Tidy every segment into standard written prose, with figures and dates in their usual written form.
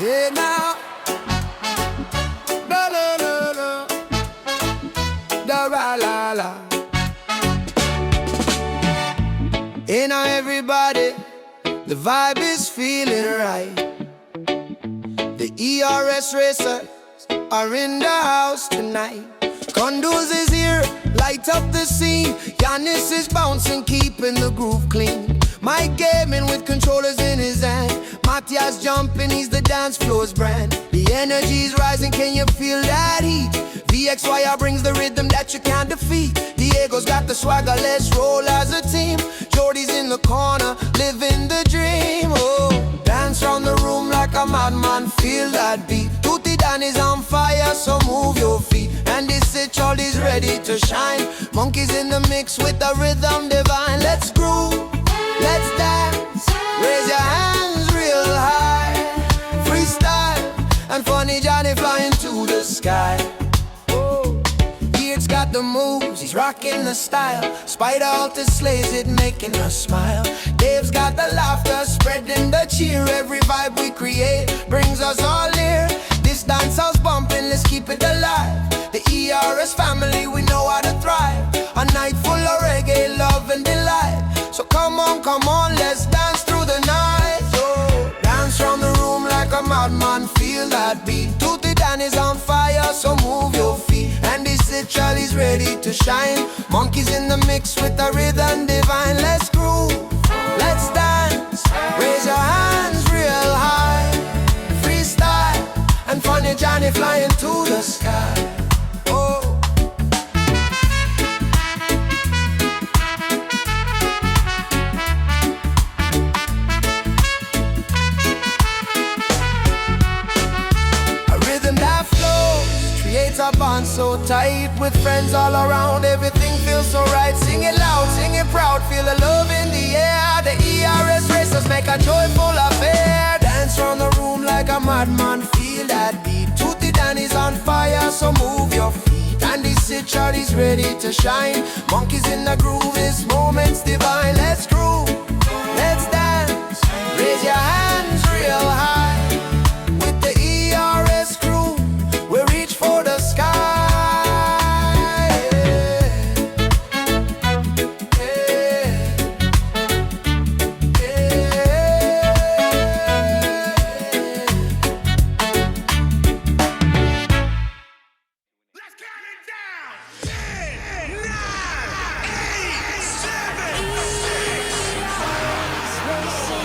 Yeah, now. La la la la. Da la la la. Hey now everybody, the vibe is feeling right. The ERS racers are in the house tonight. Condos is here, light up the scene. Giannis is bouncing, keeping the groove clean. Mike gaming with controllers in his hand. Matthias jumping, he's the dance floor's brand. The energy's rising, can you feel that heat? VXYR brings the rhythm that you can't defeat. Diego's got the swagger, let's roll as a team. Jordy's in the corner, living the dream. Oh, dance round the room like a madman, feel that beat. Tutti Danny's on fire, so move your feet. And this Charlie's ready to shine. Monkeys in the mix with the rhythm divine. Let's groove, let's dance, raise your hands real high. Freestyle and funny Johnny flying to the sky. Beard's got the moves, he's rocking the style. Spider Alta slays it, making us smile. Dave's got the laughter, spreading the cheer. Every vibe we create brings us all here. This dance house bumping, let's keep it alive. The ERS family, we know how to thrive. A night full of reggae, love and delight. So come on, let's dance through the night. Oh, dance round the room like a madman, feel that beat. Tutti Danny's on fire, so move your feet. And this Charlie's ready to shine. Monkeys in the mix with the rhythm divine. Let's groove, let's dance, raise your hands real high. Freestyle and funny Johnny flying to the sky. A bond so tight with friends all around. Everything feels so right. Sing it loud, sing it proud. Feel the love in the air. The ERS racers make a joyful affair. Dance round the room like a madman, feel that beat. Tutti Danny's on fire, so move your feet. And this Charlie's ready to shine. Monkeys in the groove, this moment's divine. Let's groove, let's dance, raise your hands real high. With the ERS crew, we reach for the sky. Let's count it down. 10, 9, 8, 7, 6.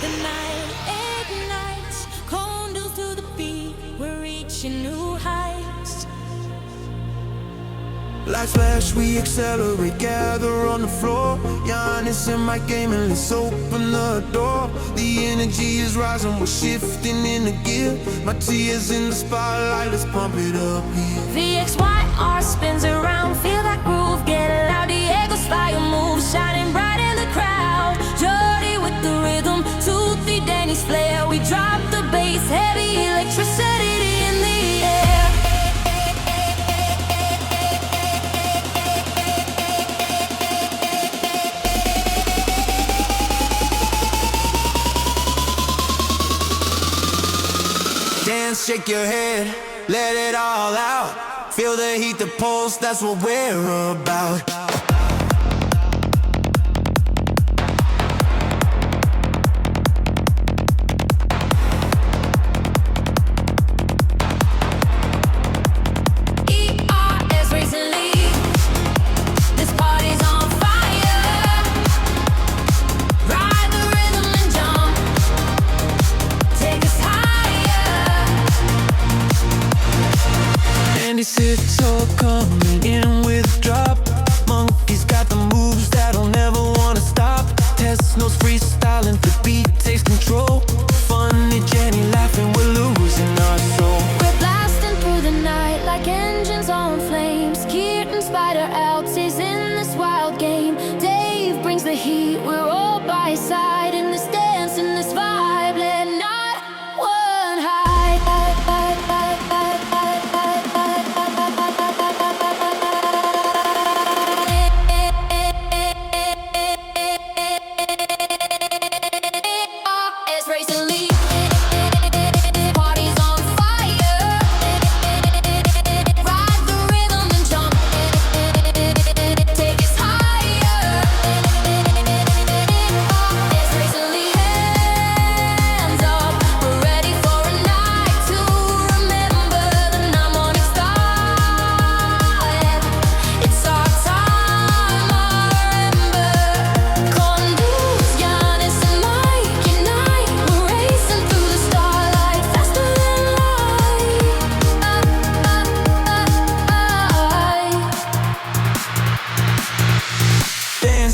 The night ignites, condos to the beat, we're reaching new heights. Lights flash, we accelerate, gather on the floor. Giannis and Mike gaming, let's open the door. The energy is rising, we're shifting in the gear. My tears in the spotlight, let's pump it up here. VXYR spins around, feel that groove, get loud. Diego style moves, shining bright in the crowd. Jordy with the rhythm, Tutti Danny's flair. We drop the bass, heavy electricity in the air. Dance, shake your head, let it all out. Feel the heat, the pulse, that's what we're about. ERS racing lead, this party's on fire. Ride the rhythm and jump, take us higher. And he sits all coming in with a drop. Monkey's got the moves that'll never wanna stop. Test knows freestyling, the beat takes control. Funny Jenny laughing, we're losing our soul. We're blasting through the night like engines on flames. Keaton, Spider, Altis in this wild game. Dave brings the heat, we're all by his side. In this dance, in this vibe, let not one hide. ERS racing lead.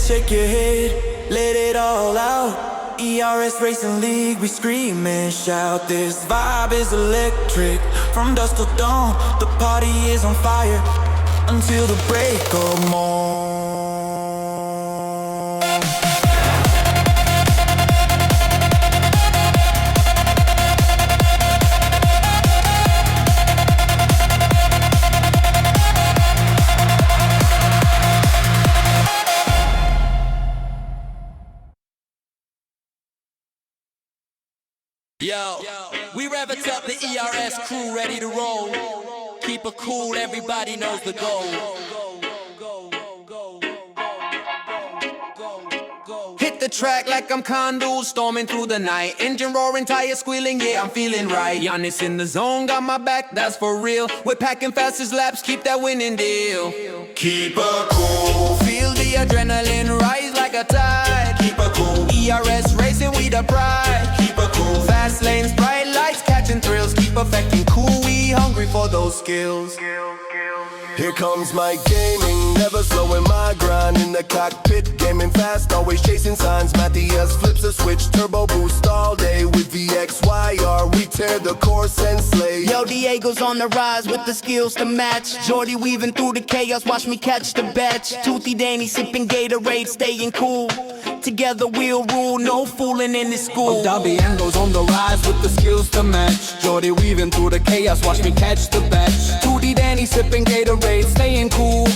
shake your head, let it all out. ERS Racing League, we scream and shout. This vibe is electric, from dusk till dawn. The party is on fire, until the break of morn. Yo, we rev it up, the ERS crew ready to roll. Keep it cool, everybody knows the goal. Hit the track like I'm Condu, storming through the night. Engine roaring, tires squealing, yeah, I'm feeling right. Giannis in the zone, got my back, that's for real. We're packing fast as laps, keep that winning deal. Keep it cool. Feel the adrenaline rise like a tide. Keep it cool. ERS racing, we the pride. Keep it cool. Fast lanes, bright lights, catching thrills. Keep affecting cool, we hungry for those skills. Here comes my gaming, never slowing my grind in the cockpit, gaming fast, always chasing signs. Matthias flips a switch, turbo boost all day with VXYR. We tear the course and slay. Yo, Diego's on the rise with the skills to match. Jordy weaving through the chaos, watch me catch the batch. Toothy Danny sipping Gatorade, staying cool. Together we'll rule, no fooling in this school. Dabiengo's on the rise with the skills to match. Jordy weaving through the chaos, watch me catch the batch. 2D Danny sipping Gatorade, staying cool.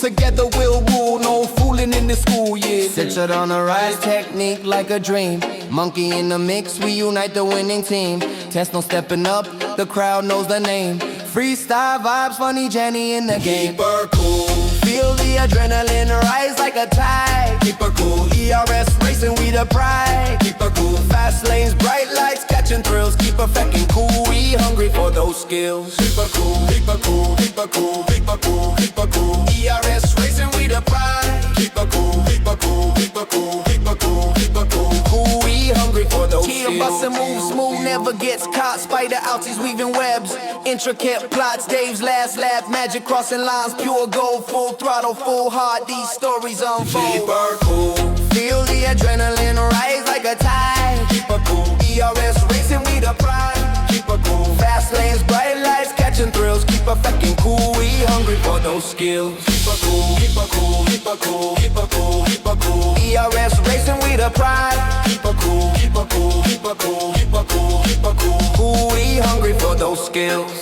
Together we'll rule, no fooling in the school, yeah. Centered on a rise, technique like a dream. Monkey in the mix, we unite the winning team. Testo stepping up, the crowd knows the name. Freestyle vibes, funny Jenny in the game. Keep it cool. Feel the adrenaline rise like a tide. Keep it cool. ERS racing, we the pride. Keep it cool. Fast lanes, bright lights, catching thrills. Keep affecting cool, we hungry for those skills. Keep it cool. Keep it cool. Keep it cool. Keep it cool. Keep it cool. ERS racing, we the pride. Keep it cool. Keep it cool. Keep it cool. Keep it cool. Keep it cool. Cool, we hungry for those Tear skills. bustin' moves smooth, never gets caught. Spider outies weaving webs, intricate plots. Dave's last laugh, magic crossing lines, pure gold, full throttle, full heart. These stories Keep unfold. it cool. Feel the adrenaline rise like a tide. Keep it cool. ERS racing, we the pride. Keep it cool. Fast lanes, bright lights, catching thrills. Keep affecting cool, we hungry for those skills. Keep it cool. Keep it cool. Keep it cool. Keep it cool. Keep it cool. ERS racing, we the pride. Keep it cool. Keep it cool. Keep it cool. Keep it cool. Keep it cool. Cool, we hungry for those skills.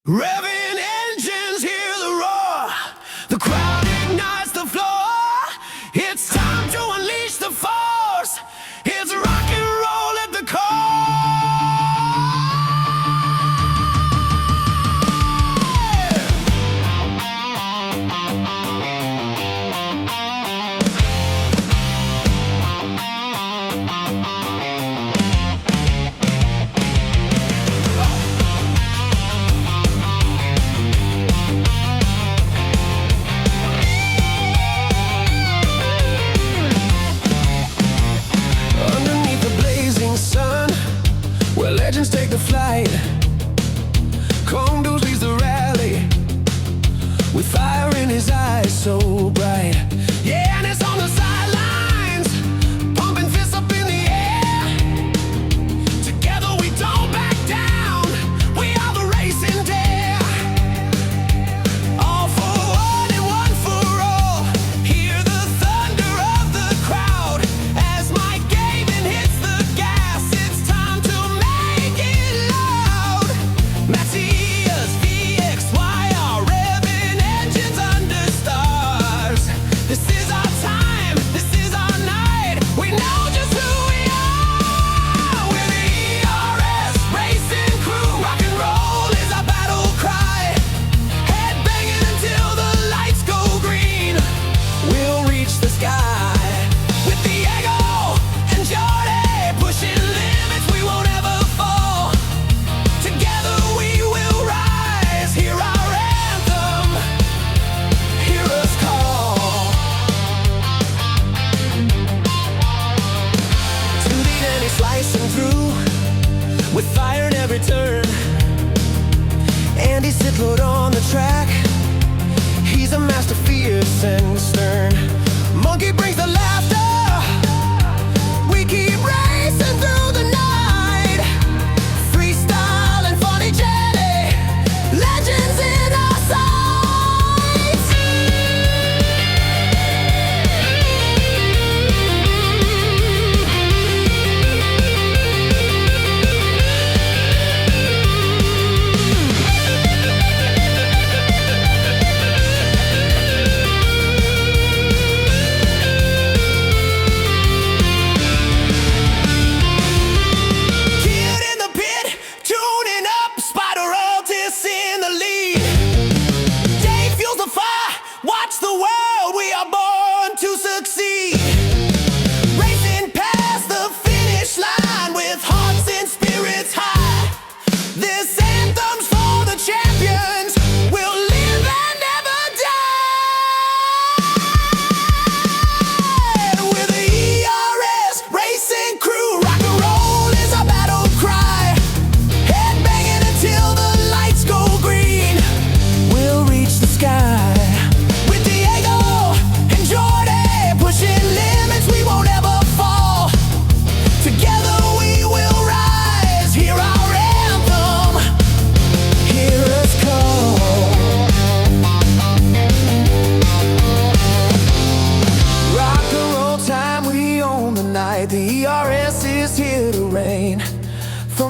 Revving engines, hear the roar. The crowd ignites the floor. It's time to unleash the force. It's rock and roll at the Underneath the blazing sun, where legends take the flight, Kongdo's leads the rally, with fire in his eyes so bright. Yeah, and it's on the sidelines, pumping fists up in the air. Together we don't back down, we are the racing dare. All for one and one for all. Hear the thunder of the crowd as Mike Gavin hits the gas. It's time to make it loud. Matthias VXYR revving engines under stars. This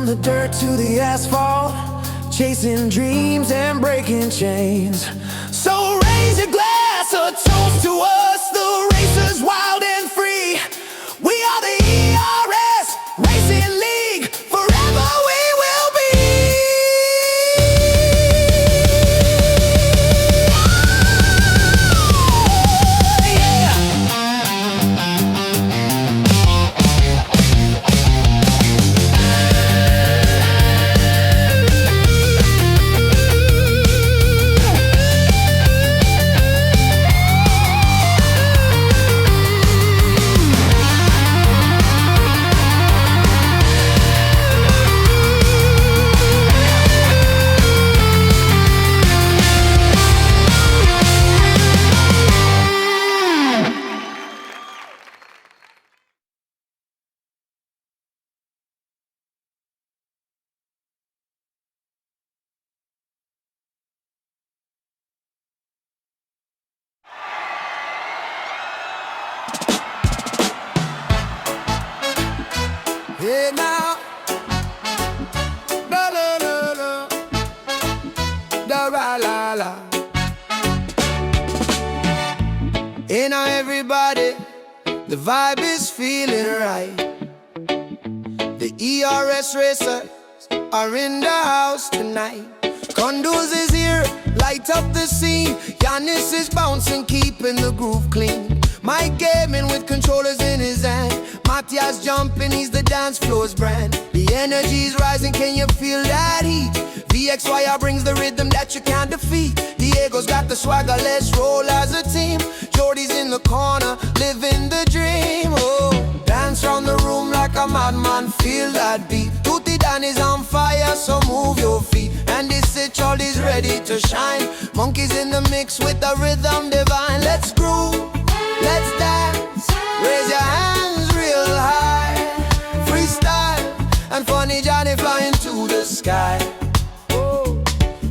From the dirt to the asphalt, chasing dreams and breaking chains. So raise your glass, a toast to us, the racers wild and free. We are the ERS Racing League, forever we will be. Hey now, la la la la, da la la la. Hey now everybody, the vibe is feeling right. The ERS racers are in the house tonight. Condos is here, light up the scene. Giannis is bouncing, keeping the groove clean. Mike gaming with controllers in his hand. Matthias jumping, he's the dance floor's brand. The energy's rising, can you feel that heat? VXYR brings the rhythm that you can't defeat. Diego's got the swagger, let's roll as a team. Jordy's in the corner, living the dream. Oh, dance round the room like a madman, feel that beat. Tutti Danny's on fire, so move your feet. And this Charlie's ready to shine. Monkeys in the mix with the rhythm divine. Let's groove, let's dance, raise your hands real high. Freestyle and funny Johnny flying to the sky. Oh,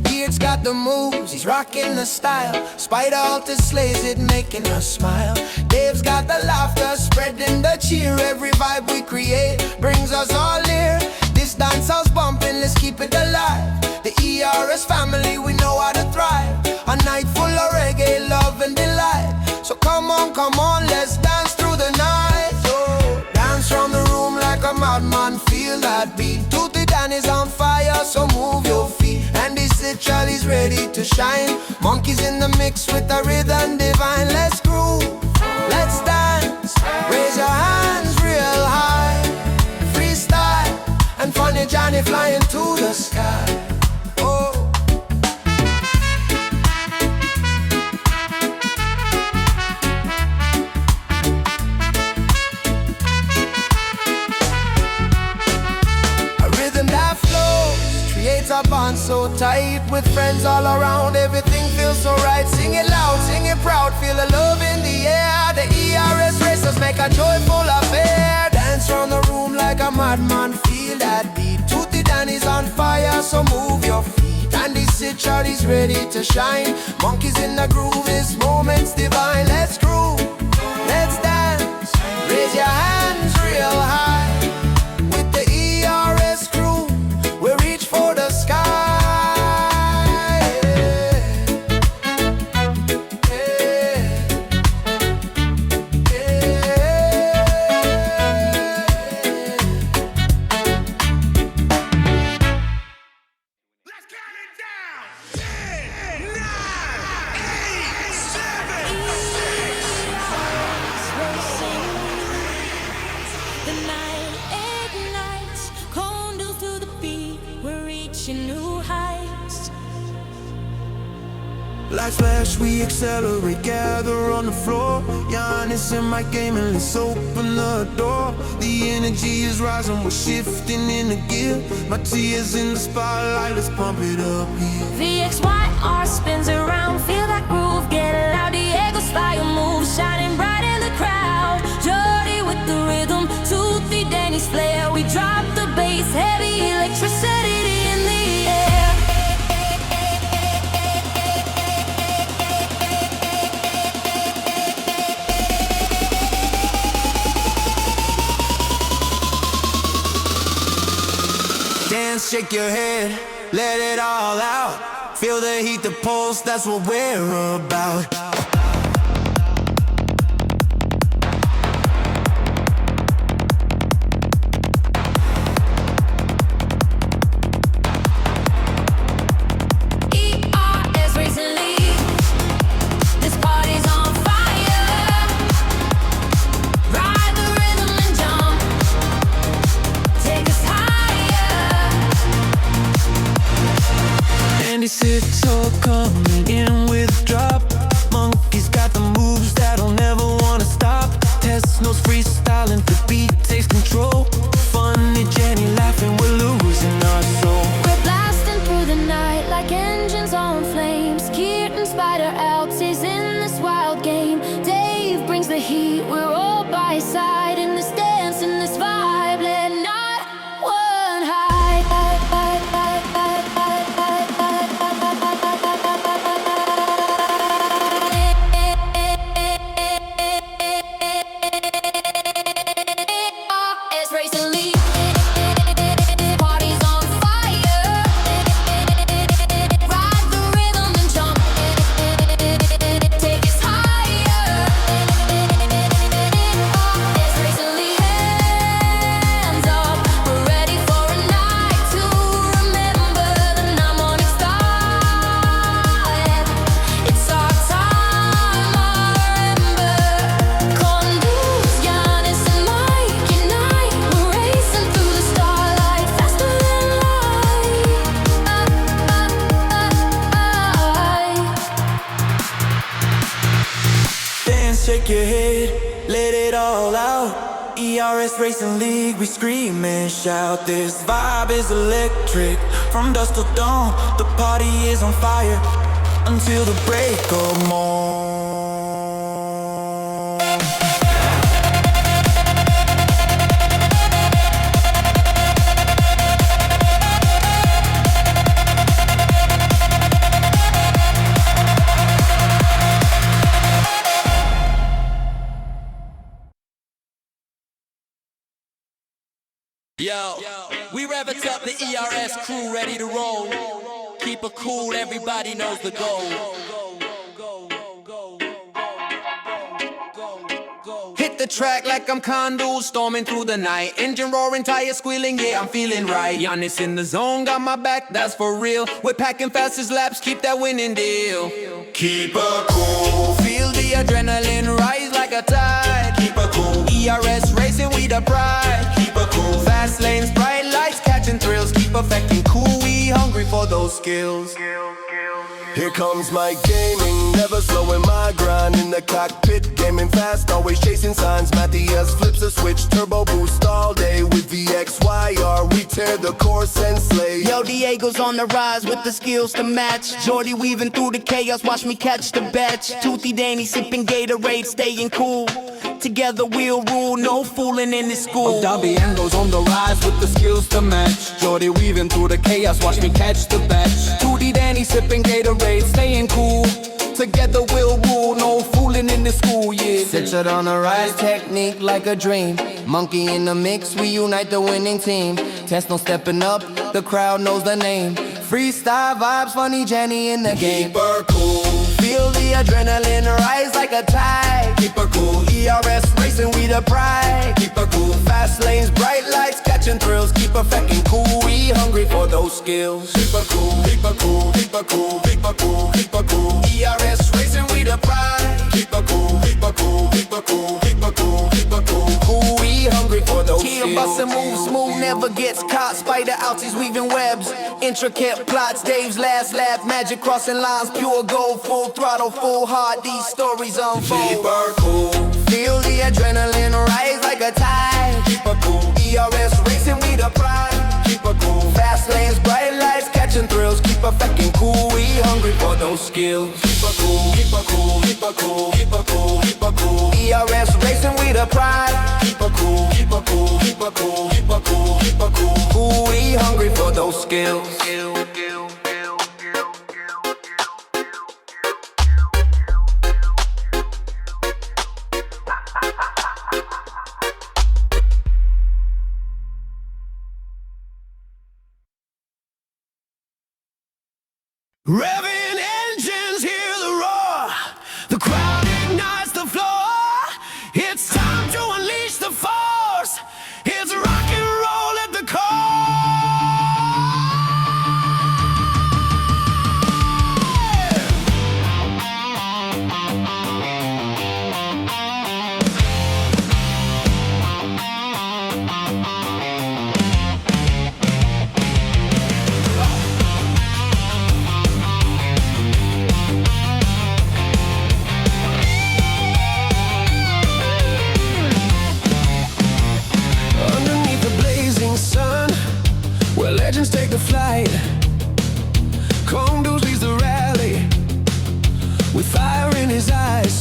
Beard's got the moves, he's rocking the style. Spider Alter slays it, making us smile. Dave's got the laughter, spreading the cheer. Every vibe we create brings us all near. This dance house bumping, let's keep it alive. The ERS family, we know how to thrive. A night full of reggae, love and delight. So come on, let's dance through the night. Oh, dance round the room like a madman, feel that beat. Tutti Danny's on fire, so move your feet. And this Charlie's ready to shine. Monkeys in the mix with the rhythm divine. Let's groove, let's dance, raise your hands real high. Freestyle and funny Johnny flying to the sky. Oh, a bond so tight with friends all around. Everything feels so right. Sing it loud, sing it proud. Feel the love in the air. The ERS racers make a joyful affair. Dance round the room like a madman. Feel that beat. Tutti Danny's on fire, so move your feet. And this Charlie's ready to shine. Monkeys in the groove, this moment's divine. Let's groove, let's dance, raise your hands real high. With the ERS crew, we reach for the sky. Let's count it down. 10, 9, 8, 7, 6. The night ignites, condos to the beat, we're reaching new heights. Lights flash, we accelerate, gather on the floor. Giannis and Mike gaming, let's open the door. The energy is rising, we're shifting in the gear. My tears in the spotlight, let's pump it up here. VXYR spins around, feel that groove, get loud. Diego style moves, shining bright in the crowd. Jordy with the rhythm, Tutti Danny's flair. We drop the bass, heavy electricity in the air. shake your head, let it all out. Feel the heat, the pulse, that's what we're about. ERS recently, this party's on fire. Ride the rhythm and jump, take us higher. And he sits all coming in with a drop. Monkey's got the moves that'll never wanna stop. Test knows freestyling, the beat takes control. Funny Jenny laughing, we're losing our soul. We're blasting through the night like engines on flames. Keaton, Spider, Alts in this wild game. Dave brings the heat, we're all by his side. In this dance, in this vibe, let not one hide. ERS recently, party's on fire. Ride the rhythm and jump, take us higher. ERS recently, hands up, we're ready for a night to remember the mnemonic style. It's our time, our ember. Condors, Giannis and Mike unite. We're racing through the starlight, faster than light. Dance, shake your head, let it all out. ERS Racing League, we scream and shout. This vibe is electric, from dusk till dawn. The party is on fire, until the break of morn. Yo, we rev it up, the ERS crew ready to roll. Keep it cool, everybody knows the goal. Hit the track like I'm Condu, storming through the night. Engine roaring, tires squealing, yeah, I'm feeling right. Giannis in the zone, got my back, that's for real. We're packing fast as laps, keep that winning deal. Keep her cool, Feel the adrenaline rise like a tide. keep her cool, ERS racing, we the pride. keep her cool. Fast lanes, bright lights, catching thrills. Keep affecting cool, we hungry for those skills. Here comes my gaming, never slowing my grind in the cockpit, gaming fast, always chasing signs. Matthias flips a switch, turbo boost all day with VXYR. We tear the course and slay. Yo, Diego's on the rise with the skills to match. Jordy weaving through the chaos, watch me catch the batch. Toothy Danny sipping Gatorade, staying cool. Together we'll rule, no fooling in this school. Daviengo's on the rise with the skills to match. Jordy weaving through the chaos, watch me catch the batch. Tootie Danny sipping Gatorade, staying cool. Together we'll rule, no fooling in the school, yeah. Centered on a rise, technique like a dream. Monkey in the mix, we unite the winning team. Test no stepping up, the crowd knows the name. Freestyle vibes, funny Jenny in the game. Keep her cool, Feel the adrenaline rise like a tide. keep her cool, ERS racing, we the pride. keep her cool. Fast lanes, bright lights, catching thrills. Keep affecting cool, we hungry for those skills. Keep her cool, keep her cool, keep her cool, keep her cool, keep her cool. ERS racing, we the pride. Keep her cool, keep her cool, keep her cool, keep her cool, keep her cool. Cool, we hungry for those Team skills. bustin' moves smooth, never gets caught. Spider outies weaving webs, intricate plots. Dave's last laugh, magic crossing lines, pure gold, full throttle, full heart. These stories Keep unfold. her cool, Feel the adrenaline rise like a tide. keep her cool, ERS racing, we the pride. keep her cool. Fast lanes, bright lights, catching thrills. Keep affecting cool, we hungry for those skills. Keep her cool, keep her cool, keep her cool, keep her cool, keep her cool. ERS racing, we the pride. Keep her cool, keep her cool, keep her cool, keep her cool, keep her cool. Cool, we hungry for those skills.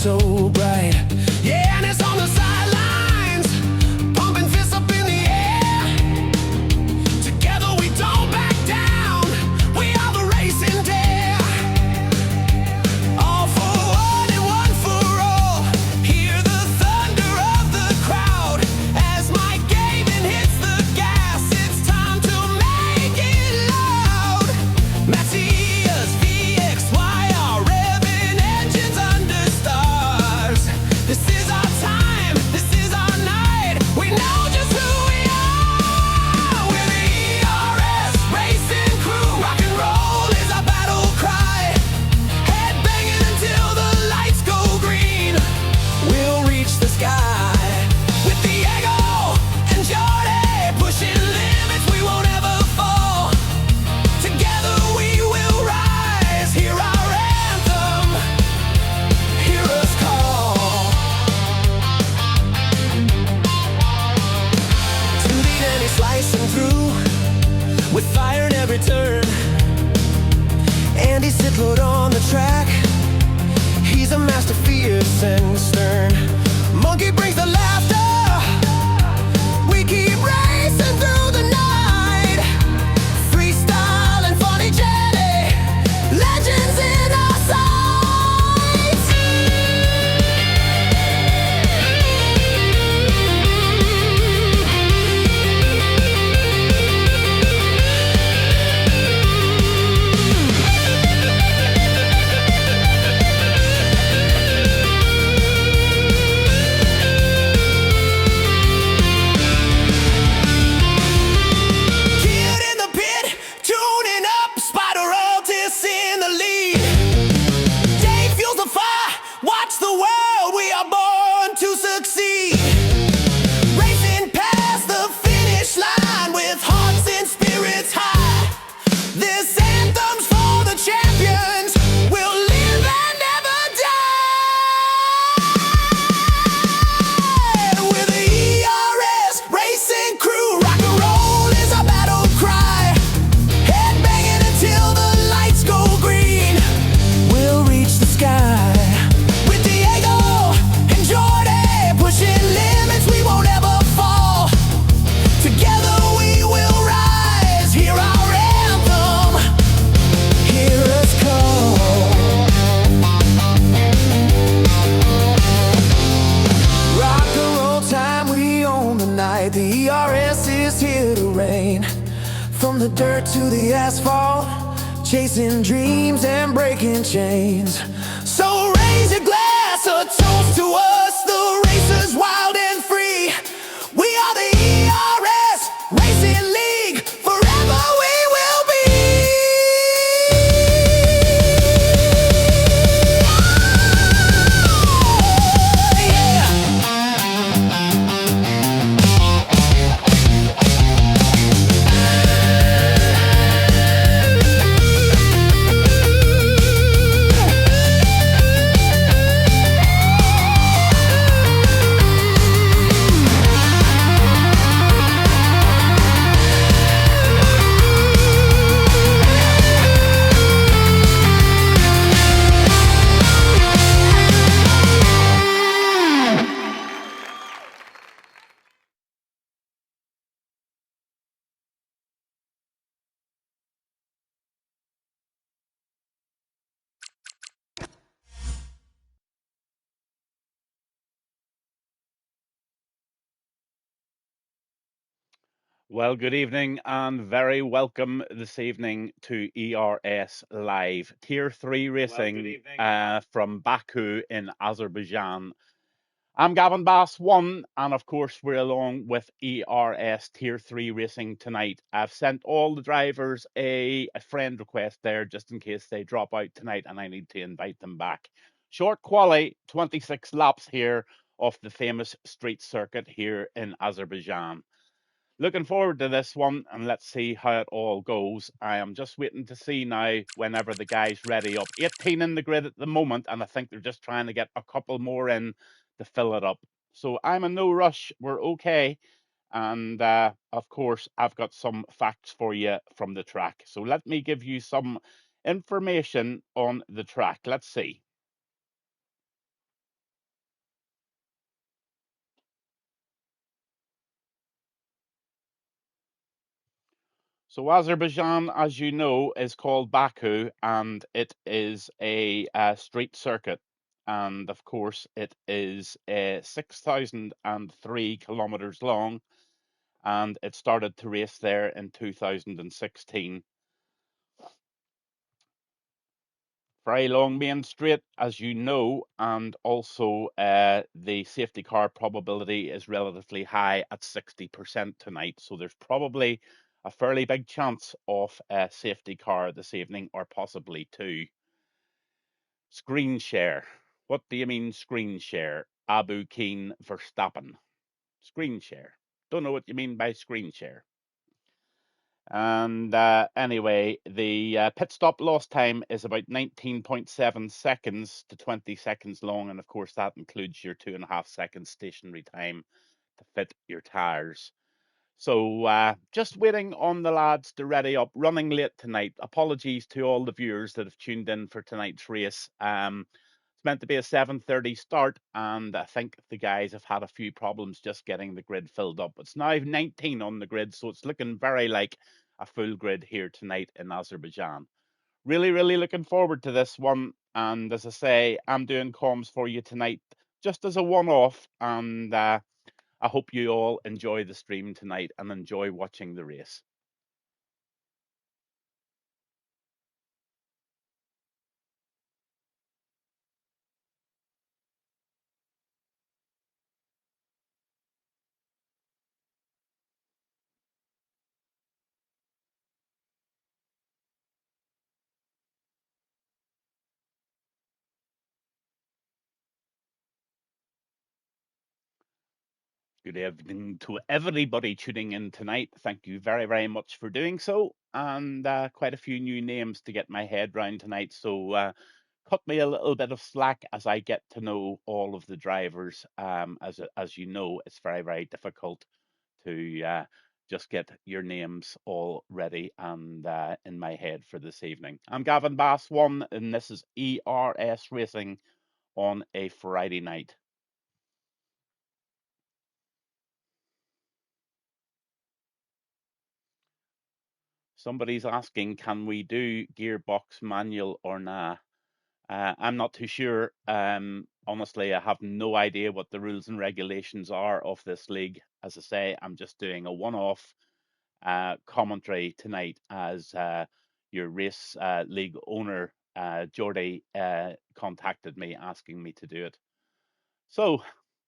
so bright. Yeah, and it's on the sidelines, pumping fists up in the air. Together we don't back down, we are the racing dare. All for one and one for all, hear the thunder of the crowd. As Mike Gavin hits the gas, it's time to make it loud. Matthias VXY are revving engines under stars. This is our time, this is our night, we know just who we are. We're the ERS racing crew, rock and roll is our battle cry. Head banging until the lights go green. We'll reach the sky with Diego and Jordy, pushing limits we won't ever fall. Together we will rise, hear our anthem, hear us call. To the end he's slicing through with fire in every turn. Andy Sidlord on the track, he's a master, fierce and stern. Monkey brings the laughter, we keep racing through the night. Freestyle and funny jelly, legends in our sights. Kid in the pit, tuning up, Spider Altis in the lead. Dave fuels the fire, watch the world, we are born to succeed. Racing past the finish line with hearts and spirits high. This anthem's for the champions, we'll live and never die. We're the ERS racing crew, rock and roll is our battle cry. Head banging until the lights go green. We'll reach the sky with Diego and Jordy, pushing limits we won't ever fall. Together we will rise, hear our anthem, hear us call. Rock and roll time, we own the night. The ERS is here to reign. From the dirt to the asphalt, chasing dreams and breaking chains. So raise your glass, a toast to us, the racers wild and free. We are the ERS Racing League, forever we will be. Yeah. Well, good evening and very welcome this evening to ERS Live, Tier 3 racing from Baku in Azerbaijan. I'm Gavinbass1, and of course, we're along with ERS Tier 3 racing tonight. I've sent all the drivers a friend request there just in case they drop out tonight and I need to invite them back. Short quali, 26 laps here off the famous street circuit here in Azerbaijan. Looking forward to this one, and let's see how it all goes. I am just waiting to see now whenever the guy's ready up. 18 in the grid at the moment, and I think they're just trying to get a couple more in to fill it up. So I'm in no rush. We're okay. And of course, I've got some facts for you from the track. So let me give you some information on the track. Let's see. So Azerbaijan, as you know, is called Baku, and it is a street circuit. And of course, it is 6,003 kilometers long, and it started to race there in 2016. Very long main straight, as you know, and also the safety car probability is relatively high at 60% tonight. So there's probably a fairly big chance of a safety car this evening, or possibly two. Screen share. What do you mean screen share? Abu Keen Verstappen. Screen share. Don't know what you mean by screen share. And anyway, the pit stop lost time is about 19.7 seconds to 20 seconds long. And of course, that includes your 2.5 seconds stationary time to fit your tyres. So just waiting on the lads to ready up, running late tonight. Apologies to all the viewers that have tuned in for tonight's race. It's meant to be a 7:30 start, and I think the guys have had a few problems just getting the grid filled up. It's now 19 on the grid, so it's looking very like a full grid here tonight in Azerbaijan. Really, really looking forward to this one. And as I say, I'm doing comms for you tonight just as a one-off, and I hope you all enjoy the stream tonight and enjoy watching the race. Good evening to everybody tuning in tonight. Thank you very, very much for doing so. And quite a few new names to get my head round tonight. So cut me a little bit of slack as I get to know all of the drivers. As you know, it's very, very difficult to just get your names all ready and in my head for this evening. I'm Gavinbass1, and this is ERS Racing on a Friday night. Somebody's asking, can we do gearbox manual or nah? I'm not too sure. Honestly, I have no idea what the rules and regulations are of this league. As I say, I'm just doing a one-off commentary tonight as your race league owner, Jordy, contacted me asking me to do it. So,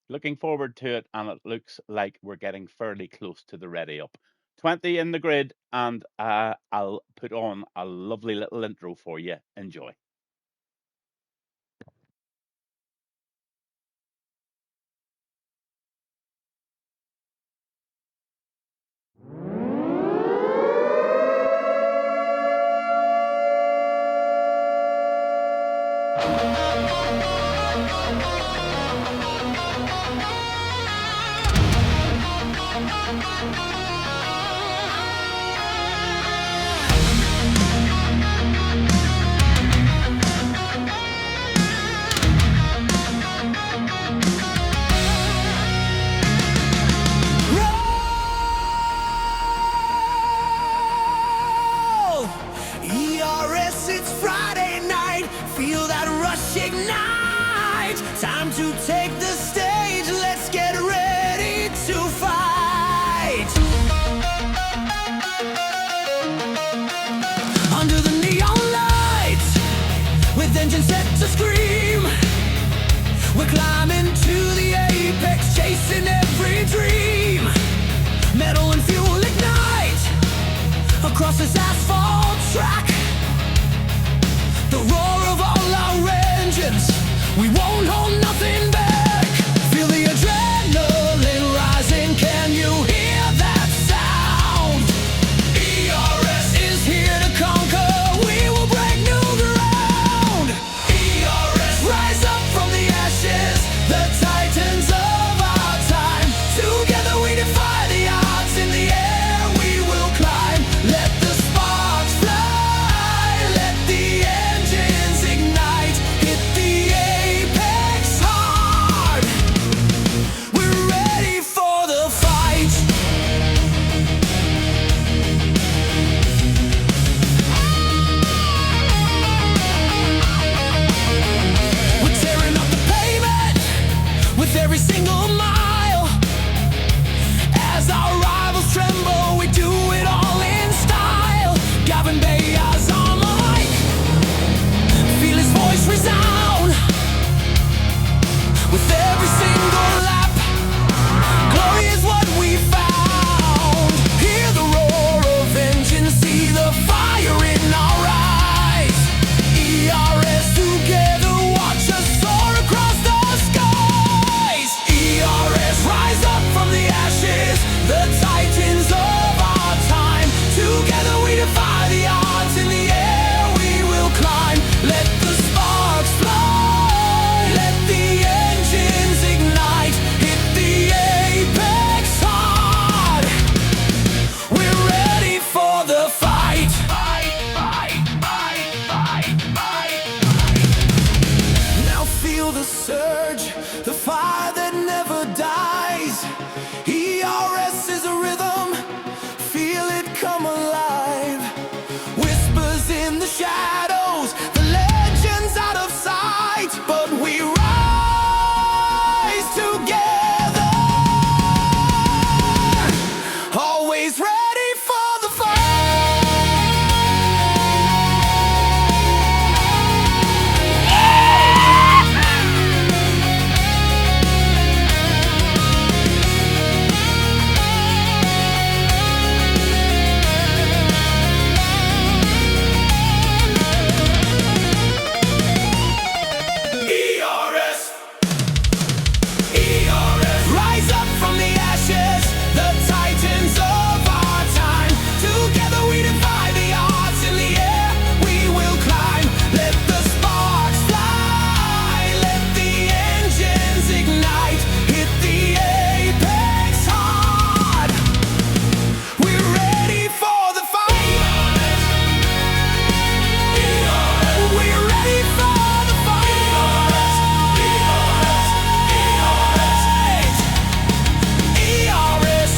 looking forward to it, and it looks like we're getting fairly close to the ready up. 20 in the grid, and I'll put on a lovely little intro for you. Enjoy. ERS, it's Friday night. Feel that rush ignite. Time to take the stage. Let's get ready to fight. Under the neon lights, with engines set to scream, we're climbing to the apex, chasing every dream. Metal and fuel ignite across this asphalt track. The roar of all our engines, we won't hold nothing back. Feel the adrenaline rising, can you hear that sound? ERS is here to conquer, we will break new ground. ERS, rise up from the ashes, the titans of our time. Together we defy the odds, in the air we will climb. Let the spark with every single mile. As our rivals tremble, we do it all in style. Gavinbass on the mic, feel his voice resound. With every single lap, glory is what we found. Hear the roar of engines, see the fire in our eyes. ERS together, watch us soar across the skies. ERS rise up from the ashes, the titans of our time. Together we defy the odds, in the air we will climb. Let the sparks fly, let the engines ignite, hit the apex hard. We're ready for the fight. Now feel the surge, the fire that never dies. ERS is a rhythm, feel it come alive. Whispers in the shadows, the legends out of sight, but we rise together, always ready for the fight. ERS, rise up from the ashes, the titans of our time. Together we defy the odds, in the air we will climb. Let the sparks fly, let the engines ignite, hit the apex hard. We're ready for the fight. We're ready for the fight. ERS,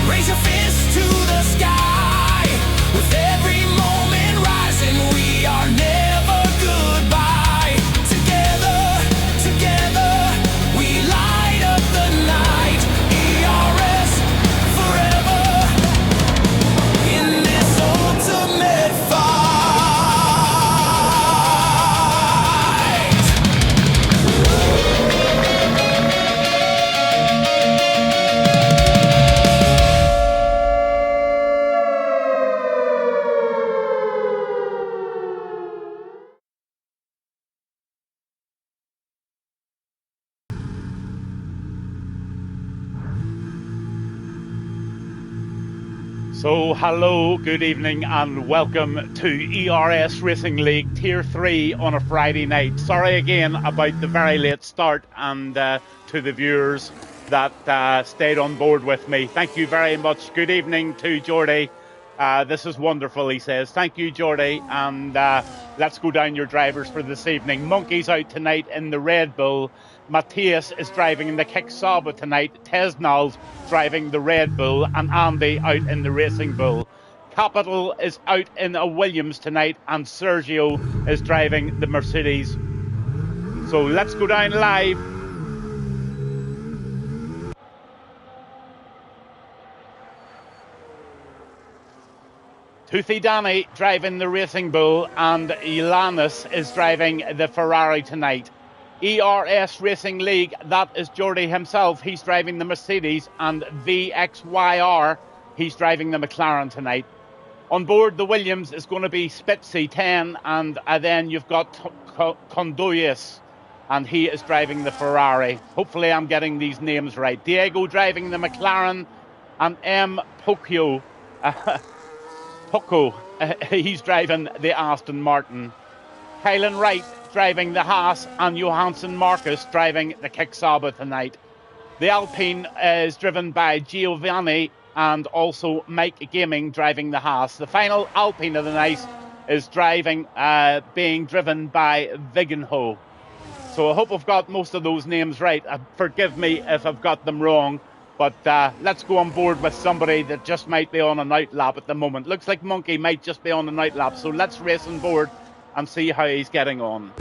raise your fist to the sky. With every moment rising, we are never goodbye. Together, together, we light up the night. ERS, forever, in this ultimate fight. So, hello, good evening, and welcome to ERS Racing League Tier 3 on a Friday night. Sorry again about the very late start, and to the viewers that stayed on board with me. Thank you very much. Good evening to Geordie. This is wonderful, he says. Thank you, Geordie, and let's go down your drivers for this evening. Monkey's out tonight in the Red Bull. Matthias is driving in the Kicksaba tonight. Tesnal's driving the Red Bull, and Andy out in the Racing Bull. Capital is out in a Williams tonight, and Sergio is driving the Mercedes. So let's go down live. Toothy Danny driving the Racing Bull, and Elanis is driving the Ferrari tonight. ERS Racing League, that is Geordie himself. He's driving the Mercedes, and VXYR, he's driving the McLaren tonight. On board the Williams is going to be Spitzy 10, and then you've got Condoyes, and he is driving the Ferrari. Hopefully I'm getting these names right. Diego driving the McLaren, and M. Poco, he's driving the Aston Martin. Kylan Wright driving the Haas, and Johansson Marcus driving the Kicksaba tonight. The Alpine is driven by Giovanni, and also Mike Gaming driving the Haas. The final Alpine of the night is being driven by Vigenho. So I hope I've got most of those names right. Forgive me if I've got them wrong, but let's go on board with somebody that just might be on a night lap at the moment. Looks like Monkey might just be on a night lap, so let's race on board and see how he's getting on.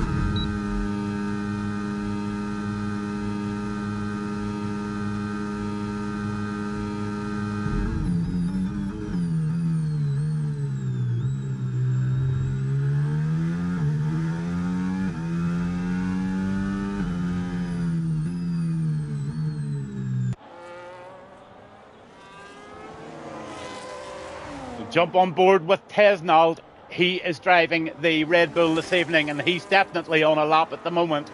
Jump on board with Tesnald. He is driving the Red Bull this evening, and he's definitely on a lap at the moment.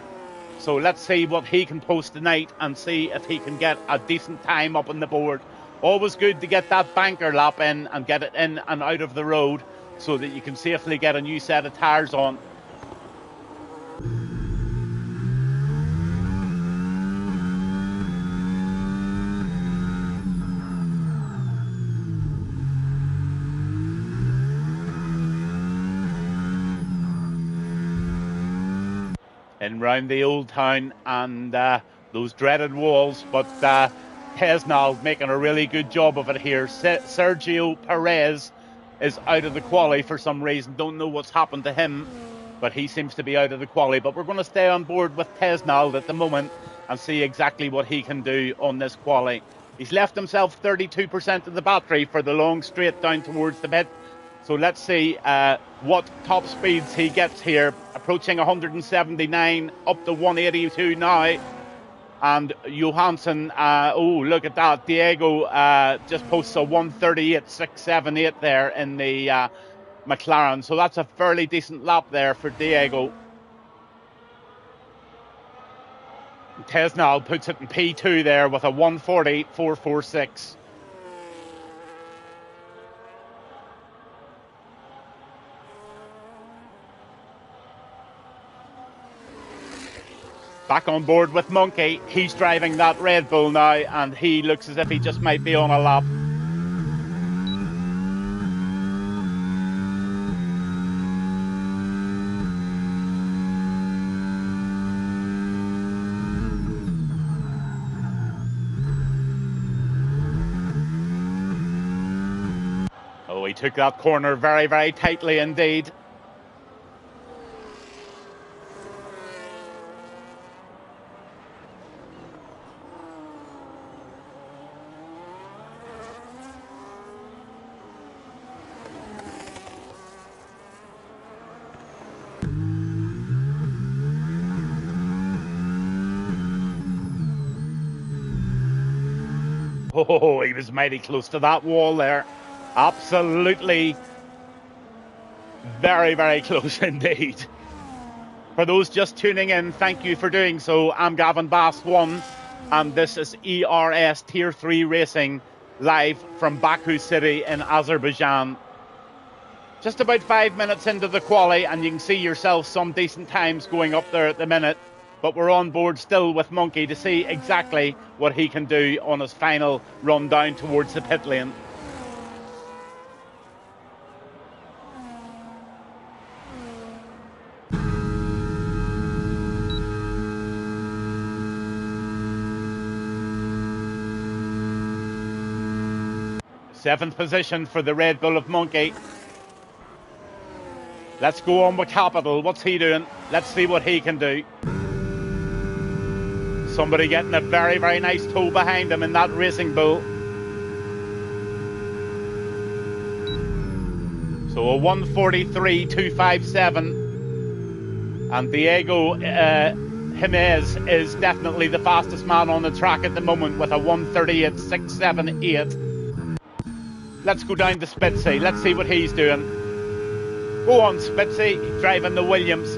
So let's see what he can post tonight and see if he can get a decent time up on the board. Always good to get that banker lap in and get it in and out of the road so that you can safely get a new set of tyres on. In round the old town and those dreaded walls, but Tesnald making a really good job of it here. Sergio Perez is out of the quali for some reason. Don't know what's happened to him, but he seems to be out of the quali. But we're going to stay on board with Tesnald at the moment and see exactly what he can do on this quali. He's left himself 32% of the battery for the long straight down towards the pit. So let's see what top speeds he gets here. Approaching 179, up to 182 now. And Johansson, oh, look at that. Diego just posts a 138.678 there in the McLaren. So that's a fairly decent lap there for Diego. Tesnald puts it in P2 there with a 140.446. Back on board with Monkey. He's driving that Red Bull now, and he looks as if he just might be on a lap. Oh, he took that corner very, very tightly indeed. Oh, he was mighty close to that wall there. Absolutely very, very close indeed. For those just tuning in, thank you for doing so. I'm Gavinbass1, and this is ERS Tier 3 Racing, live from Baku City in Azerbaijan. Just about 5 minutes into the quali, and you can see yourself some decent times going up there at the minute. But we're on board still with Monkey to see exactly what he can do on his final run down towards the pit lane. Seventh position for the Red Bull of Monkey. Let's go on with Capital. What's he doing? Let's see what he can do. Somebody getting a very, very nice toe behind him in that Racing Bull. So a 143.257. And Diego Jimenez is definitely the fastest man on the track at the moment with a 138.678. Let's go down to Spitzy. Let's see what he's doing. Go on, Spitzy, driving the Williams.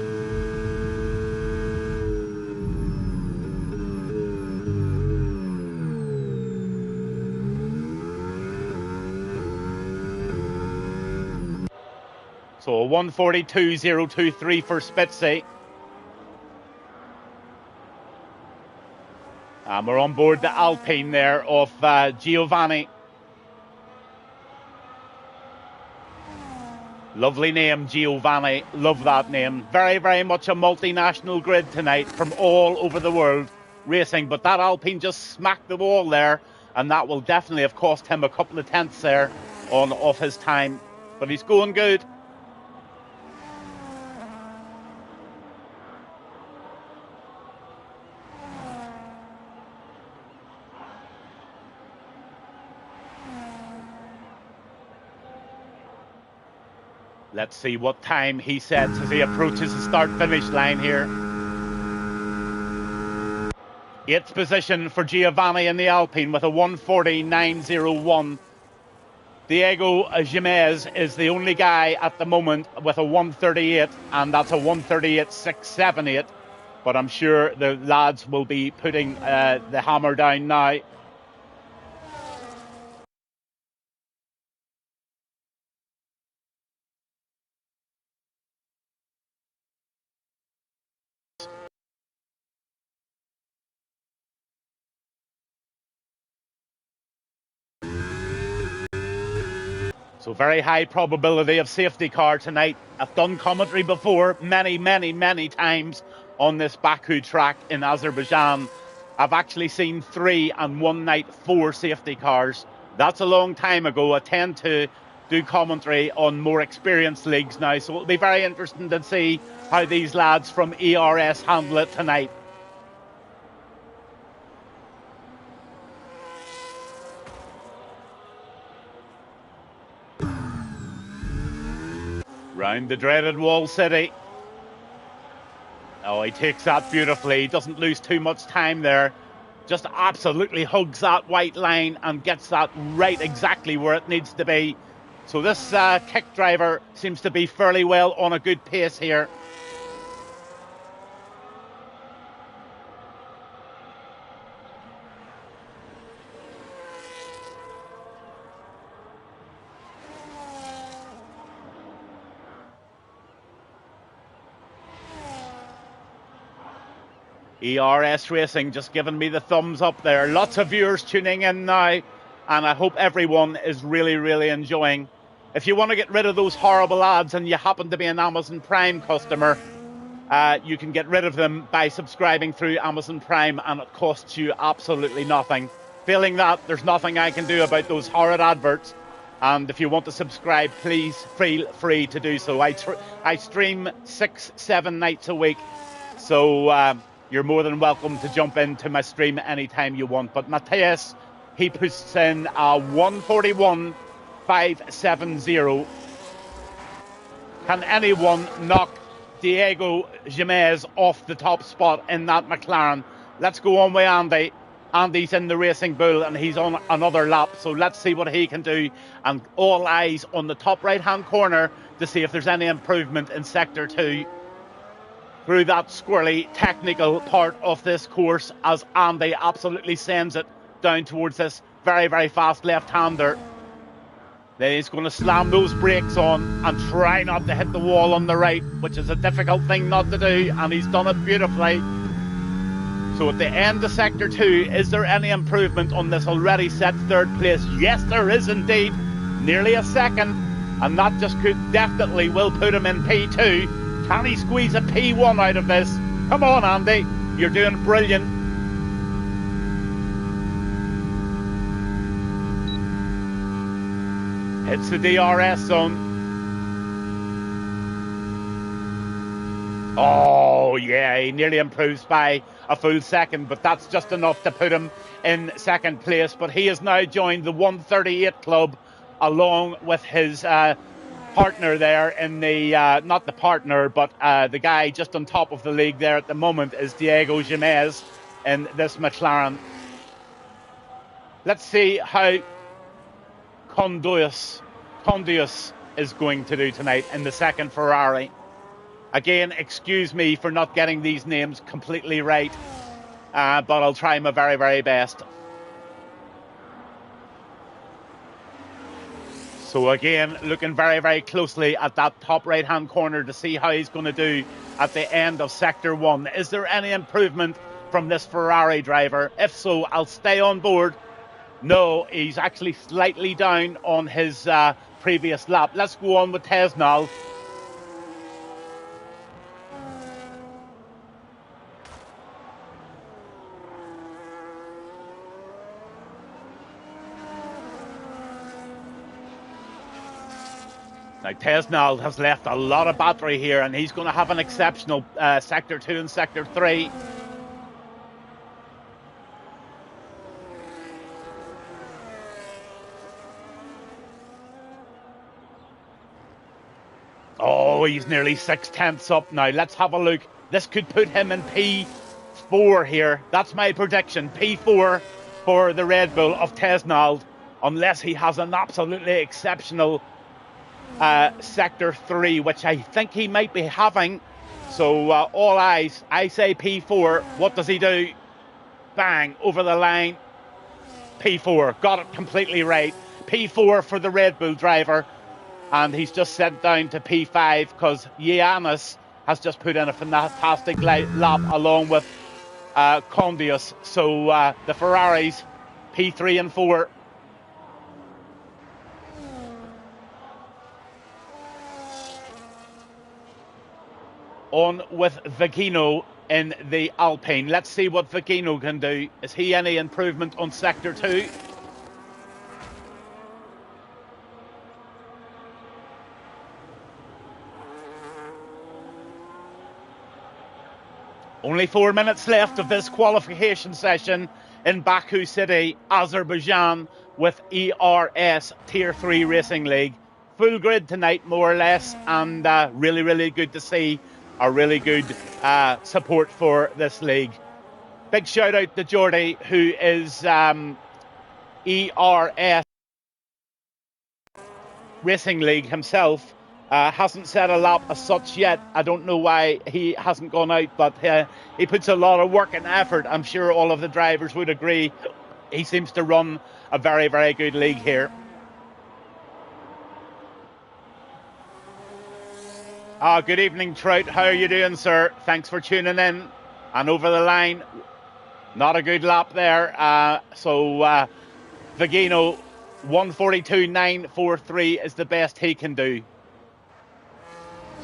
So a 142.023 for Spitzy. And we're on board the Alpine there of Giovanni. Lovely name, Giovanni. Love that name. Very, very much a multinational grid tonight from all over the world racing. But that Alpine just smacked the wall there, and that will definitely have cost him a couple of tenths there off his time. But he's going good. Let's see what time he sets as he approaches the start-finish line here. 8th position for Giovanni in the Alpine with a 149.01. Diego Jimenez is the only guy at the moment with a 138, and that's a 138.678. But I'm sure the lads will be putting the hammer down now. So very high probability of safety car tonight. I've done commentary before many times on this Baku track in Azerbaijan. I've actually seen 3 and one night 4 safety cars. That's a long time ago. I tend to do commentary on more experienced leagues now, so it'll be very interesting to see how these lads from ERS handle it tonight. Round the dreaded Wall City. Oh, he takes that beautifully. He doesn't lose too much time there. Just absolutely hugs that white line and gets that right exactly where it needs to be. So this kick driver seems to be fairly well on a good pace here. ERS Racing just giving me the thumbs up there. Lots of viewers tuning in now, and I hope everyone is really enjoying. If you want to get rid of those horrible ads and you happen to be an Amazon Prime customer, you can get rid of them by subscribing through Amazon Prime, and it costs you absolutely nothing. Failing that, there's nothing I can do about those horrid adverts. And if you want to subscribe, please feel free to do so. I stream 6-7 nights a week, so you're more than welcome to jump into my stream anytime you want. But Matthias, he puts in a 141.570. Can anyone knock Diego Jimenez off the top spot in that McLaren? Let's go on with Andy. Andy's in the Racing Bull and he's on another lap, so let's see what he can do. And all eyes on the top right hand corner to see if there's any improvement in Sector 2 through that squirrely technical part of this course, as Andy absolutely sends it down towards this very fast left-hander. Then he's going to slam those brakes on and try not to hit the wall on the right, which is a difficult thing not to do, and he's done it beautifully. So at the end of Sector 2, is there any improvement on this already set third place? Yes, there is indeed. Nearly a second, and that just definitely will put him in P2. Can he squeeze a P1 out of this? Come on, Andy. You're doing brilliant. Hits the DRS zone. Oh, yeah, he nearly improves by a full second, but that's just enough to put him in second place. But he has now joined the 138 club along with his partner there in the, not the partner, but the guy just on top of the league there at the moment is Diego Jimenez in this McLaren. Let's see how Conduis is going to do tonight in the second Ferrari. Again, excuse me for not getting these names completely right, but I'll try my very best. So again, looking very closely at that top right-hand corner to see how he's going to do at the end of Sector 1. Is there any improvement from this Ferrari driver? If so, I'll stay on board. No, he's actually slightly down on his previous lap. Let's go on with Tesnal. Now, Tesnal has left a lot of battery here, and he's going to have an exceptional Sector 2 and Sector 3. Oh, he's nearly 6/10 up now. Let's have a look. This could put him in P4 here. That's my prediction. P4 for the Red Bull of Tesnal. unless he has an absolutely exceptional sector 3, which I think he might be having. So all eyes. I say P4. What does he do? Bang, over the line. P4, got it completely right. P4 for the Red Bull driver. And he's just sent down to P5 because Giannis has just put in a fantastic lap along with Condius. So the Ferraris, P3 and 4. On with Vicino in the Alpine. Let's see what Vicino can do. Is he any improvement on Sector 2? Only 4 minutes left of this qualification session in Baku City, Azerbaijan, with ERS Tier 3 Racing League. Full grid tonight, more or less, and really, really good to see a really good support for this league. Big shout out to Jordy, who is ERS Racing League himself. Hasn't set a lap as such yet. I don't know why he hasn't gone out, but he puts a lot of work and effort. I'm sure all of the drivers would agree. He seems to run a very, very good league here. Good evening, Trout. How are you doing, sir? Thanks for tuning in. And over the line, not a good lap there. Vigino, 1:42.943 is the best he can do.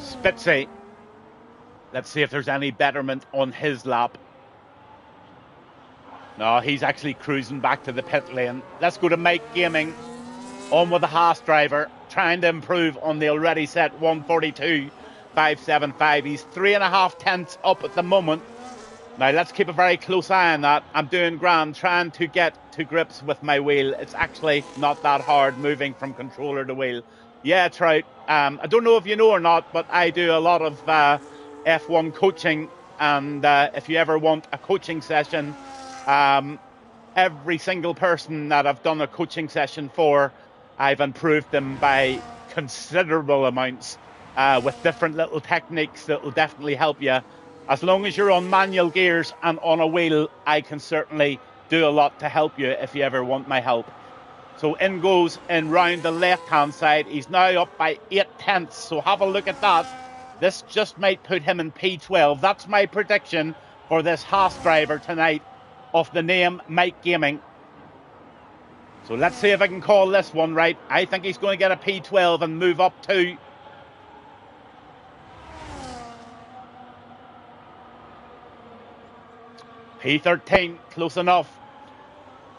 Spitzy. Let's see if there's any betterment on his lap. No, he's actually cruising back to the pit lane. Let's go to Mike Gaming. On with the Haas driver, trying to improve on the already set 1:42.575. He's 3.5 tenths up at the moment. Now let's keep a very close eye on that. I'm doing grand, trying to get to grips with my wheel. It's actually not that hard moving from controller to wheel. Yeah, Trout. I don't know if you know or not, but I do a lot of F1 coaching, and if you ever want a coaching session, every single person that I've done a coaching session for, I've improved them by considerable amounts with different little techniques that will definitely help you. As long as you're on manual gears and on a wheel, I can certainly do a lot to help you if you ever want my help. So in goes in round the left-hand side. He's now up by 8 tenths, so have a look at that. This just might put him in P12. That's my prediction for this Haas driver tonight of the name Mike Gaming. So let's see if I can call this one right. I think he's going to get a P12 and move up to P13, close enough.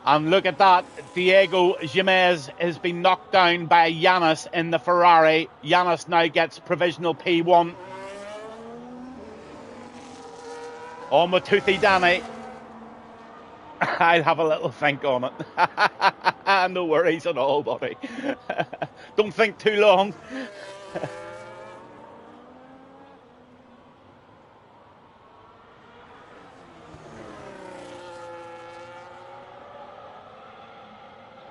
And look at that, Diego Jimenez has been knocked down by Giannis in the Ferrari. Giannis now gets provisional P1. On with Toothy Danny. I'll have a little think on it. No worries at all, buddy. Don't think too long.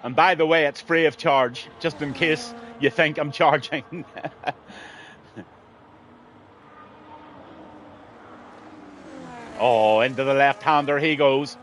And by the way, it's free of charge, just in case you think I'm charging. Oh, into the left-hander he goes.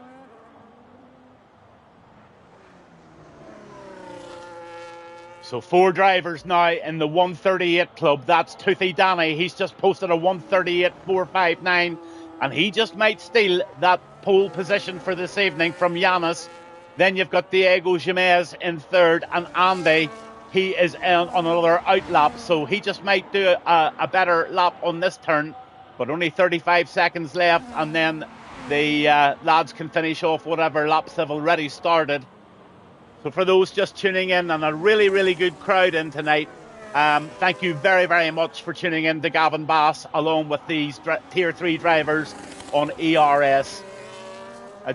So 4 drivers now in the 138 club. That's Toothy Danny. He's just posted a 138.459, and he just might steal that pole position for this evening from Giannis. Then you've got Diego Jimenez in third, and Andy, he is on another out lap, so he just might do a better lap on this turn, but only 35 seconds left, and then the lads can finish off whatever laps they've already started. So for those just tuning in, and a really, really good crowd in tonight, thank you very, very much for tuning in to Gavinbass, along with these Tier 3 drivers on ERS.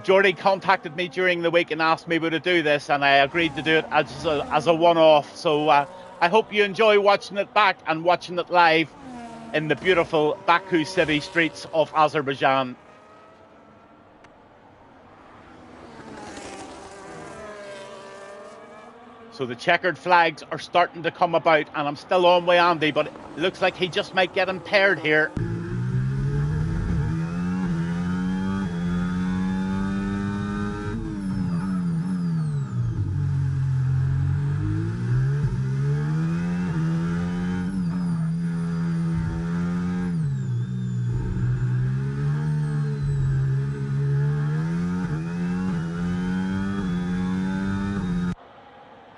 Jordy contacted me during the week and asked me to do this, and I agreed to do it as a one-off. So I hope you enjoy watching it back and watching it live in the beautiful Baku city streets of Azerbaijan. So the checkered flags are starting to come about, and I'm still on with Andy, but it looks like he just might get impaired here.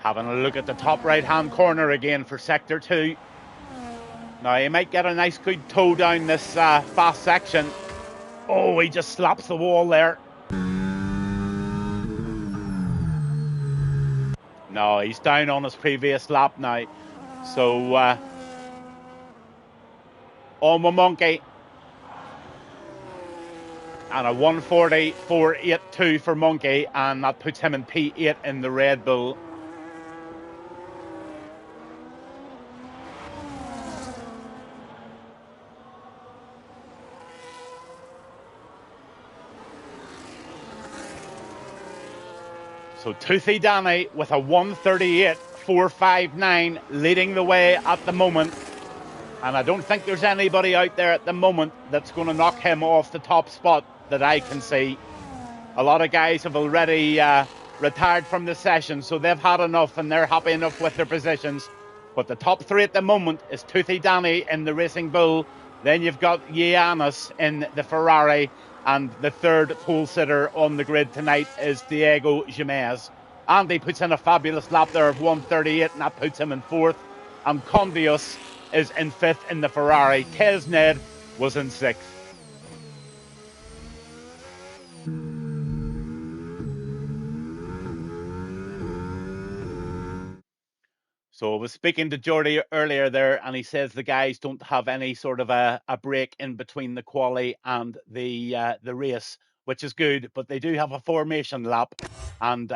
Having a look at the top right-hand corner again for Sector 2. Now, he might get a nice good toe down this fast section. Oh, he just slaps the wall there. No, he's down on his previous lap now. So, on with Monkey. And a 1:44.82 for Monkey, and that puts him in P8 in the Red Bull. So Toothy Danny with a 1:38.459 leading the way at the moment. And I don't think there's anybody out there at the moment that's going to knock him off the top spot that I can see. A lot of guys have already retired from the session, so they've had enough and they're happy enough with their positions. But the top three at the moment is Toothy Danny in the Racing Bull. Then you've got Giannis in the Ferrari. And the third pole sitter on the grid tonight is Diego Jimenez. Andy puts in a fabulous lap there of 1:38, and that puts him in fourth. And Condius is in fifth in the Ferrari. Tesned was in sixth. So I was speaking to Jordy earlier there, and he says the guys don't have any sort of a break in between the quali and the race, which is good, but they do have a formation lap, and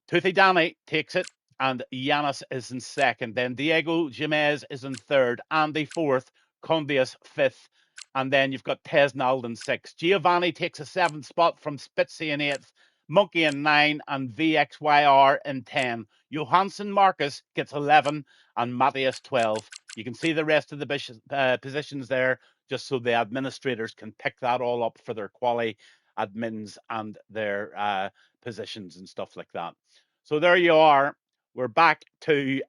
Toothy Danny takes it, and Giannis is in second. Then Diego Jimenez is in third, Andy fourth, Condius fifth, and then you've got Tesnald in sixth. Giovanni takes a seventh spot from Spitzy in eighth, Monkey in 9, and VXYR in 10. Johansson Marcus gets 11 and Matthias 12. You can see the rest of the positions there, just so the administrators can pick that all up for their quali admins and their positions and stuff like that. So there you are. We're back to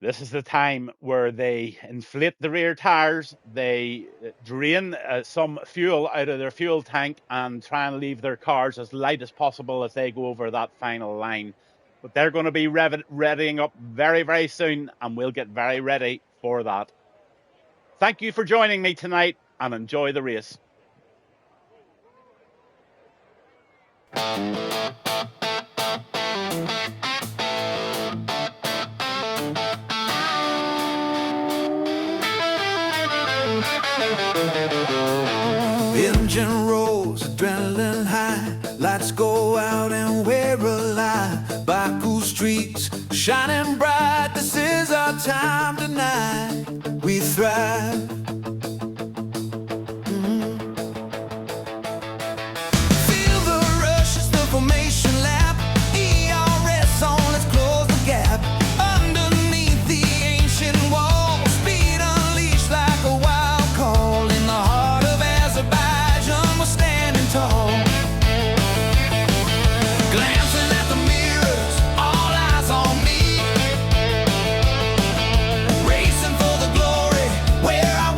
this is the time where they inflate the rear tires, they drain some fuel out of their fuel tank and try and leave their cars as light as possible as they go over that final line. But they're going to be readying up very, very soon, and we'll get very ready for that. Thank you for joining me tonight, and enjoy the race. Engine rolls, adrenaline high. Lights go out and we're alive. Baku streets shining bright. This is our time tonight. We thrive. Feel the rush, it's the formation lap. ERS on, let's close the gap. Underneath the ancient wall, speed unleashed like a wild call. In the heart of Azerbaijan, we're standing tall. Glancing at the mirrors, all eyes on me. Racing for the glory, where I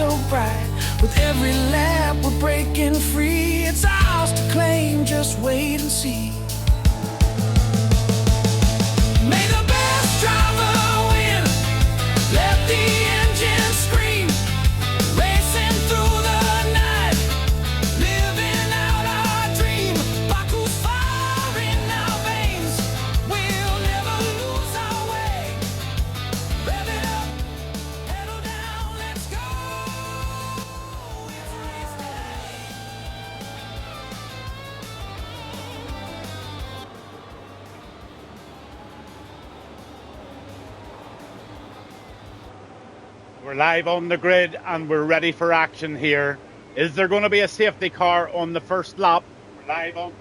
so bright. With every lap we're breaking free. It's ours to claim, just wait and see. May the best driver win. Let the engine scream. Racing through the night, living out our dream. Baku's fire in our veins. We'll never lose our way. Rev it up, pedal down, let's go. It's race day. We're live on the grid and we're ready for action here. Is there going to be a safety car on the first lap? We're live on.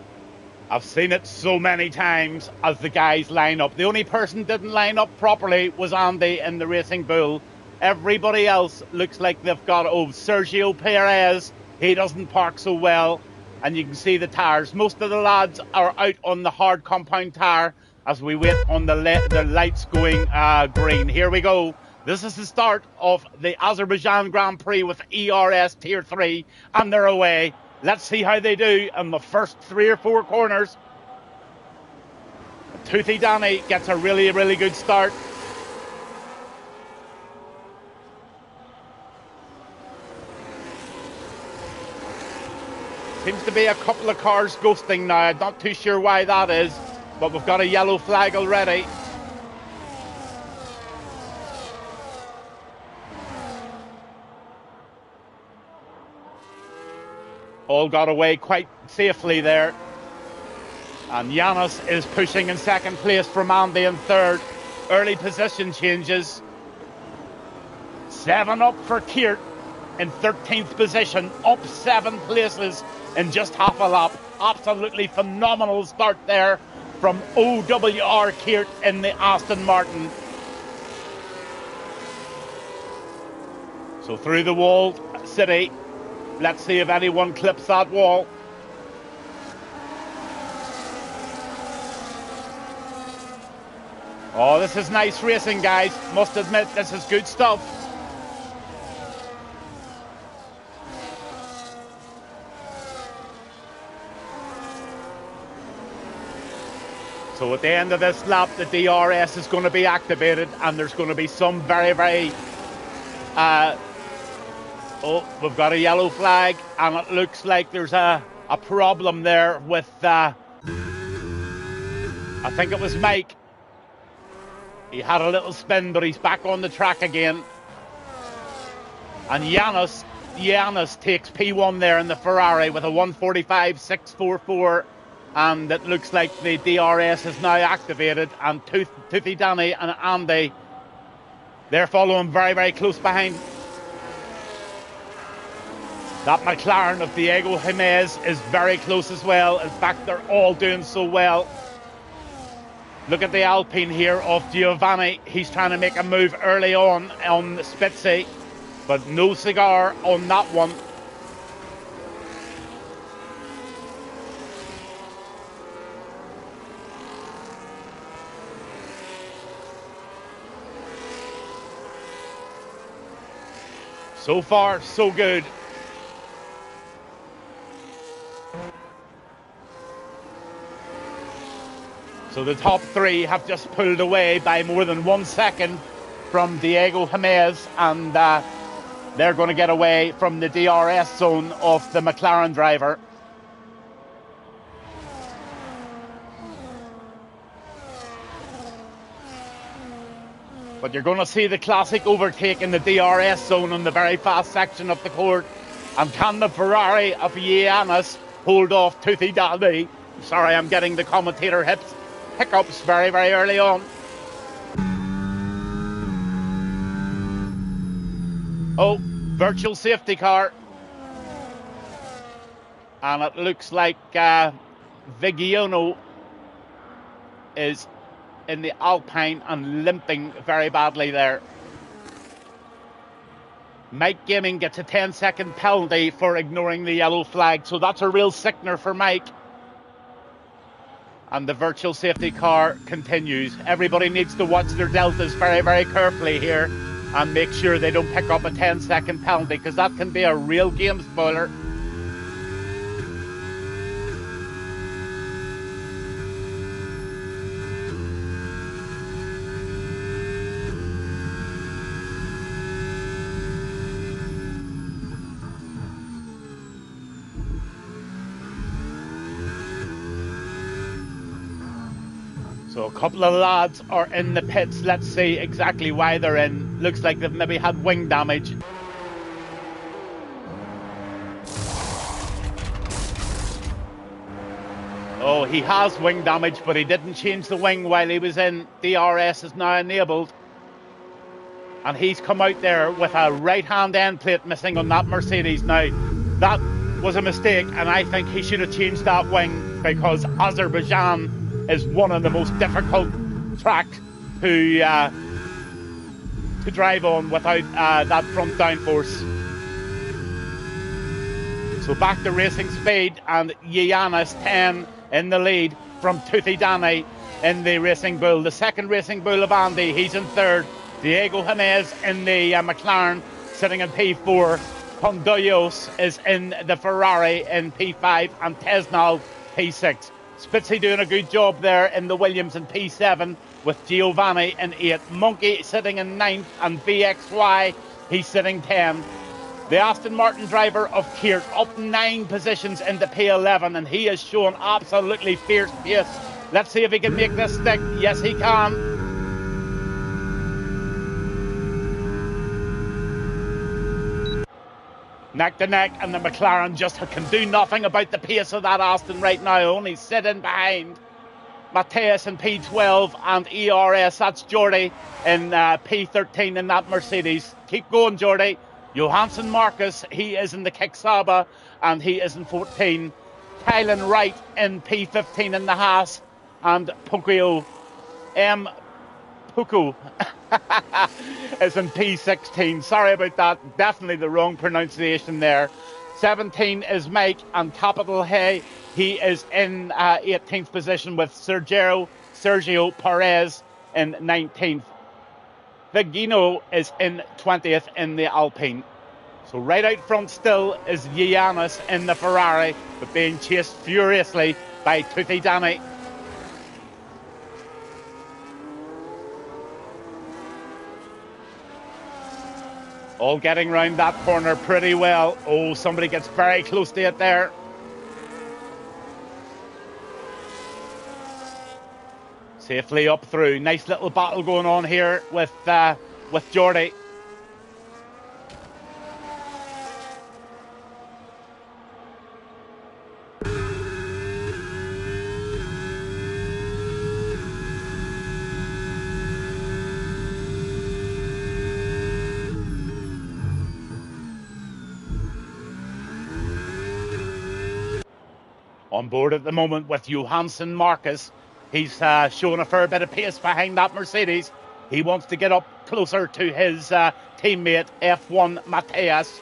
I've seen it so many times as the guys line up. The only person didn't line up properly was Andy in the Racing Bull. Everybody else looks like they've got, Sergio Perez, he doesn't park so well. And you can see the tyres. Most of the lads are out on the hard compound tyre as we wait on the lights going green. Here we go. This is the start of the Azerbaijan Grand Prix with ERS Tier 3, and they're away. Let's see how they do in the first 3 or 4 corners. Toothy Danny gets a really, really good start. Seems to be a couple of cars ghosting now. I'm not too sure why that is, but we've got a yellow flag already. All got away quite safely there. And Yanis is pushing in second place from Andy in third. Early position changes. 7 up for Kiert in 13th position. Up 7 places in just half a lap. Absolutely phenomenal start there from OWR Kiert in the Aston Martin. So through the walled city. Let's see if anyone clips that wall. Oh, this is nice racing, guys. Must admit, this is good stuff. So at the end of this lap, the DRS is going to be activated and there's going to be some very, very... we've got a yellow flag, and it looks like there's a problem there with, I think it was Mike. He had a little spin, but he's back on the track again. And Yanis takes P1 there in the Ferrari with a 1:45.644, and it looks like the DRS is now activated, and Toothy Danny and Andy, they're following very, very close behind. That McLaren of Diego Jimenez is very close as well. In fact, they're all doing so well. Look at the Alpine here of Giovanni. He's trying to make a move early on Spitzy, but no cigar on that one. So far, so good. So the top 3 have just pulled away by more than 1 second from Diego Jimenez, and they're going to get away from the DRS zone of the McLaren driver. But you're going to see the classic overtake in the DRS zone on the very fast section of the court. And can the Ferrari of Yanis hold off Toothy Danny? Sorry, I'm getting the commentator hiccups very, very early on. Oh, virtual safety car. And it looks like Viggiano is in the Alpine and limping very badly there. Mike Gaming gets a 10-second penalty for ignoring the yellow flag, so that's a real sickener for Mike. And the virtual safety car continues. Everybody needs to watch their deltas very, very carefully here. and make sure they don't pick up a 10-second penalty, because that can be a real game spoiler. So a couple of lads are in the pits. Let's see exactly why they're in. Looks like they've maybe had wing damage. Oh, he has wing damage, but he didn't change the wing while he was in. DRS is now enabled. And he's come out there with a right-hand end plate missing on that Mercedes. Now, that was a mistake, and I think he should have changed that wing, because Azerbaijan is one of the most difficult tracks to drive on without that front downforce. So back to racing speed, and Giannis 10 in the lead from Toothy Danny in the Racing Bull. The second Racing Bull of Andy, he's in third. Diego Jimenez in the McLaren, sitting in P4. Condollos is in the Ferrari in P5, and Tesnal P6. Spitzy doing a good job there in the Williams in P7, with Giovanni in 8. Monkey sitting in 9th, and VXY, he's sitting 10. The Aston Martin driver of Kiert up 9 positions into P11, and he has shown absolutely fierce pace. Let's see if he can make this stick. Yes, he can. Neck to neck, and the McLaren just can do nothing about the pace of that Aston right now, only sitting behind Matthias in P12 and ERS. That's Jordy in P13 in that Mercedes. Keep going, Jordy. Johansson Marcus, he is in the Kicksaba, and he is in 14. Kylan Wright in P15 in the Haas, and Puku is in P16. Sorry about that. Definitely the wrong pronunciation there. 17 is Mike, and Capital Hay, he is in 18th position, with Sergio Perez in 19th. Vigino is in 20th in the Alpine. So right out front still is Giannis in the Ferrari, but being chased furiously by Toothy Danny. All getting round that corner pretty well. Oh, somebody gets very close to it there. Safely up through. Nice little battle going on here with Jordy. On board at the moment with Johansson Marcus. He's showing a fair bit of pace behind that Mercedes. He wants to get up closer to his teammate F1 Matthias.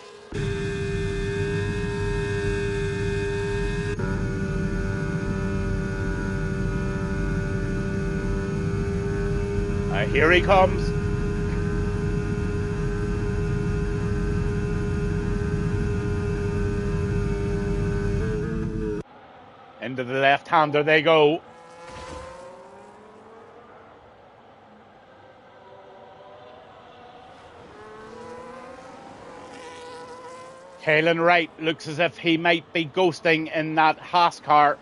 Here he comes. Into the left-hander they go. Kaylin Wright looks as if he might be ghosting in that Haas car.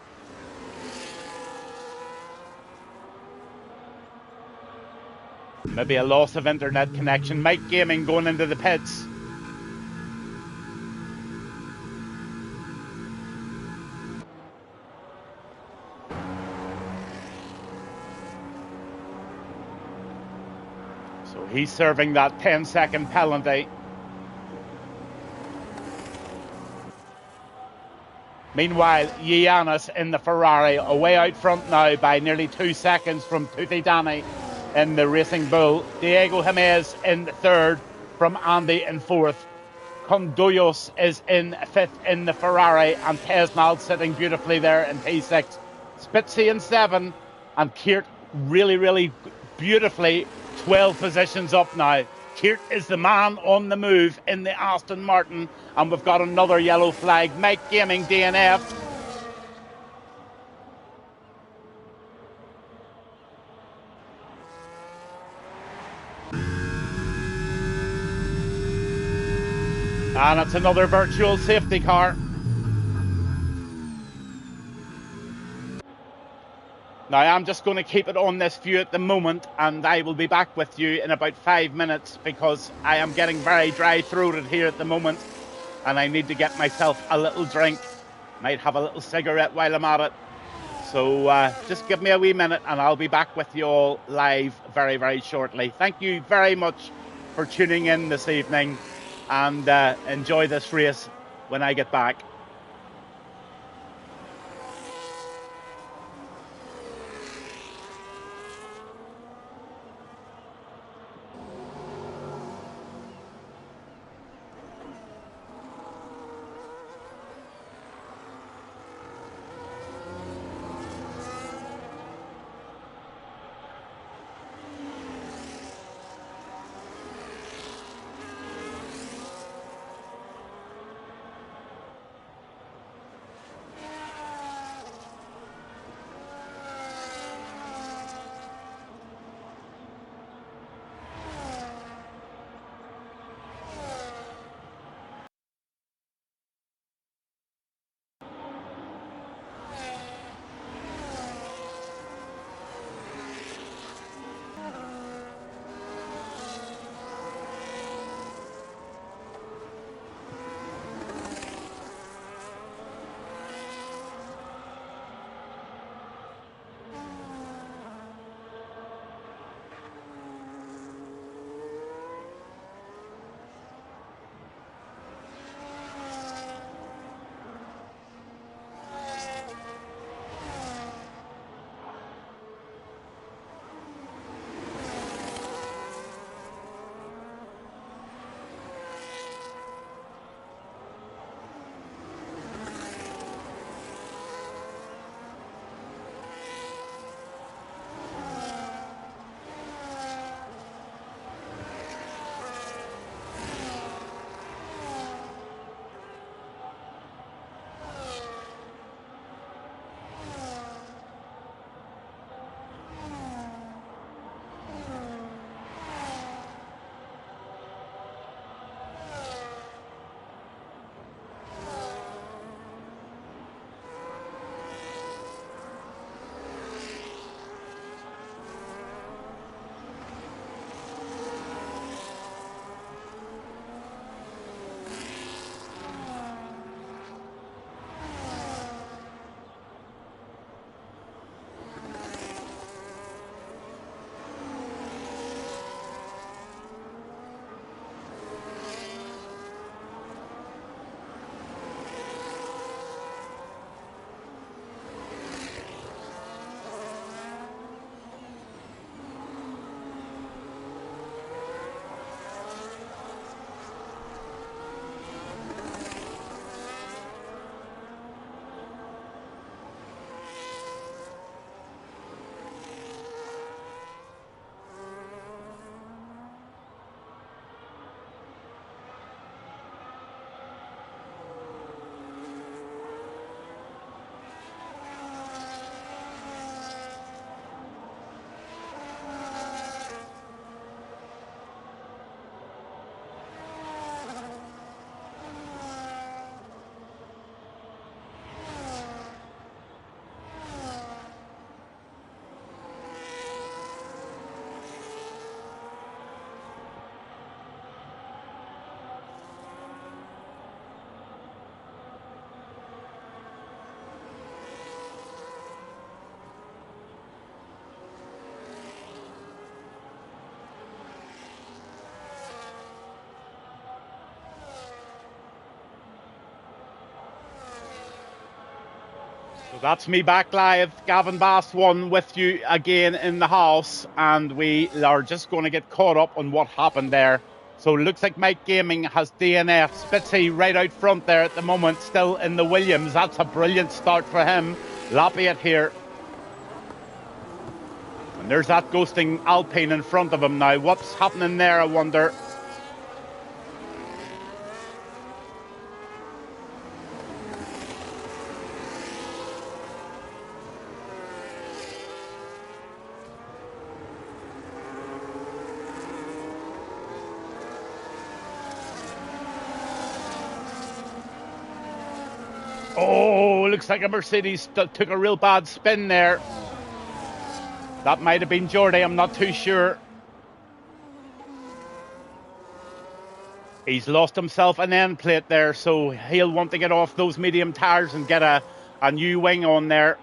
Maybe a loss of internet connection. Mike Gaming going into the pits. So he's serving that 10-second penalty. Meanwhile, Giannis in the Ferrari, away out front now by nearly 2 seconds from Toothy Danny in the Racing Bull. Diego Jimenez in third from Andy in fourth. Condollos is in fifth in the Ferrari, and Tesnal sitting beautifully there in P6. Spitzy in 7, and Kiert really beautifully 12 positions up now. Keert is the man on the move in the Aston Martin, and we've got another yellow flag. Mike Gaming DNF. And it's another virtual safety car. Now, I'm just going to keep it on this view at the moment, and I will be back with you in about 5 minutes because I am getting very dry-throated here at the moment, and I need to get myself a little drink. Might have a little cigarette while I'm at it. So just give me a wee minute, and I'll be back with you all live very, very shortly. Thank you very much for tuning in this evening, and enjoy this race when I get back. So that's me back live, Gavinbass1 with you again in the house, and we are just going to get caught up on what happened there. So it looks like Mike Gaming has DNF. Spitzy right out front there at the moment, still in the Williams. That's a brilliant start for him. Lafayette here. And there's that ghosting Alpine in front of him now. What's happening there, I wonder? Oh, looks like a Mercedes took a real bad spin there. That might have been Jordy, I'm not too sure. He's lost himself an end plate there, so he'll want to get off those medium tyres and get a new wing on there.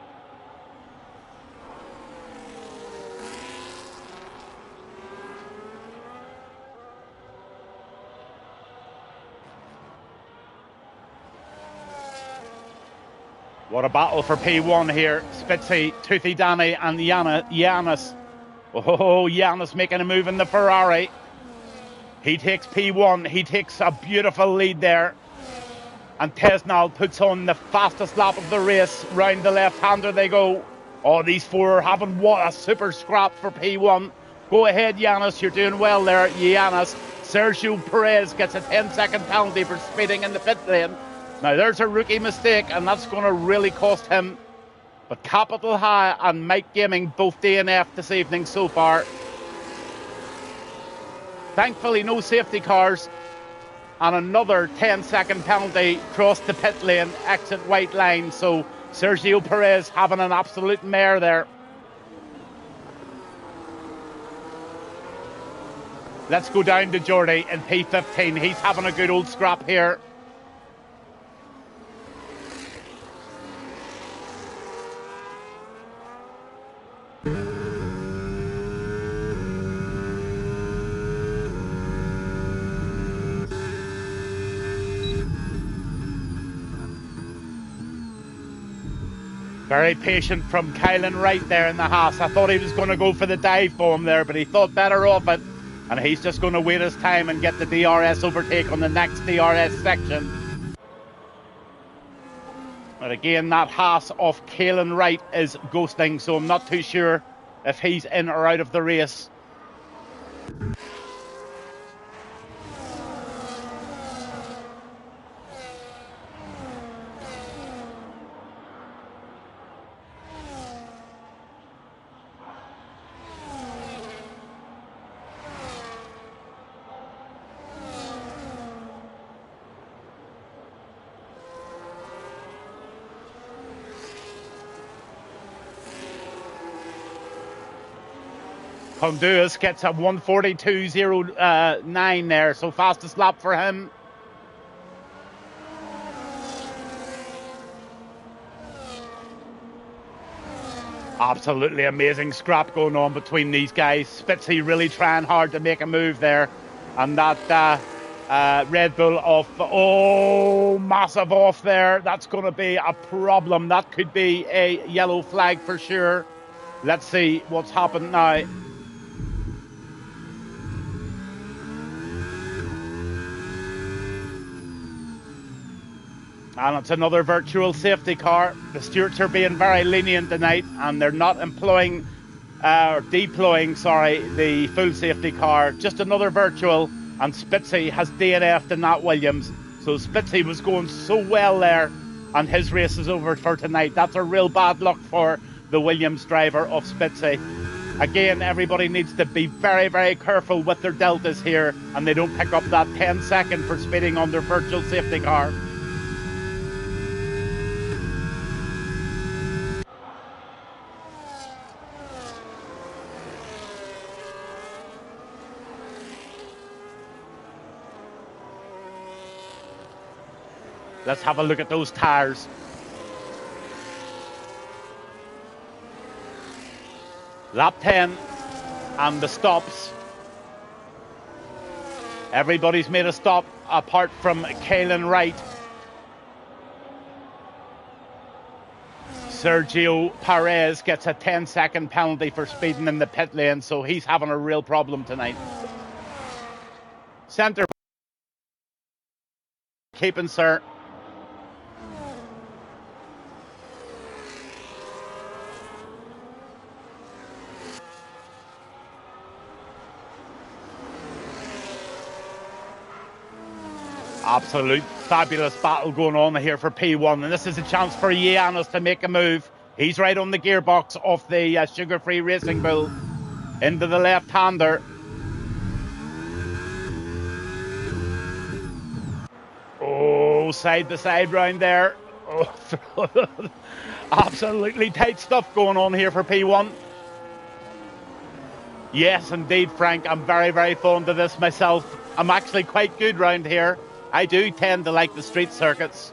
What a battle for P1 here. Spitzy, Toothy Danny and Giannis. Oh, Giannis making a move in the Ferrari. He takes P1. He takes a beautiful lead there. And Tesnal puts on the fastest lap of the race. Round the left-hander they go. Oh, these four are having what a super scrap for P1. Go ahead, Giannis. You're doing well there, Giannis. Sergio Perez gets a 10-second penalty for speeding in the pit lane. Now, there's a rookie mistake, and that's going to really cost him. But Capital High and Mike Gaming both DNF this evening so far. Thankfully, no safety cars. And another 10-second penalty crossed the pit lane, exit white line. So Sergio Perez having an absolute mare there. Let's go down to Jordy in P15. He's having a good old scrap here. Very patient from Kylan Wright there in the Haas. I thought he was going to go for the dive bomb there, but he thought better of it. And he's just going to wait his time and get the DRS overtake on the next DRS section. But again, that Haas of Kylan Wright is ghosting, so I'm not too sure if he's in or out of the race. Honduras gets a 1:42.09 there, so fastest lap for him. Absolutely amazing scrap going on between these guys. Spitzy really trying hard to make a move there. And that Red Bull off, oh, massive off there. That's going to be a problem. That could be a yellow flag for sure. Let's see what's happened now. And it's another virtual safety car. The stewards are being very lenient tonight, and they're not deploying, the full safety car. Just another virtual, and Spitzy has DNF'd in that Williams. So Spitzy was going so well there, and his race is over for tonight. That's a real bad luck for the Williams driver of Spitzy. Again, everybody needs to be very, very careful with their deltas here, and they don't pick up that 10-second for speeding on their virtual safety car. Let's have a look at those tyres. Lap 10 and the stops. Everybody's made a stop apart from Kylan Wright. Sergio Perez gets a 10-second penalty for speeding in the pit lane, so he's having a real problem tonight. Centre. Keeping, sir. Absolute fabulous battle going on here for P1, and this is a chance for Giannis to make a move. He's right on the gearbox of the sugar-free Racing Bull into the left-hander. Oh, side to side round there. Oh, absolutely tight stuff going on here for P1. Yes, indeed, Frank. I'm very, very fond of this myself. I'm actually quite good round here. I do tend to like the street circuits.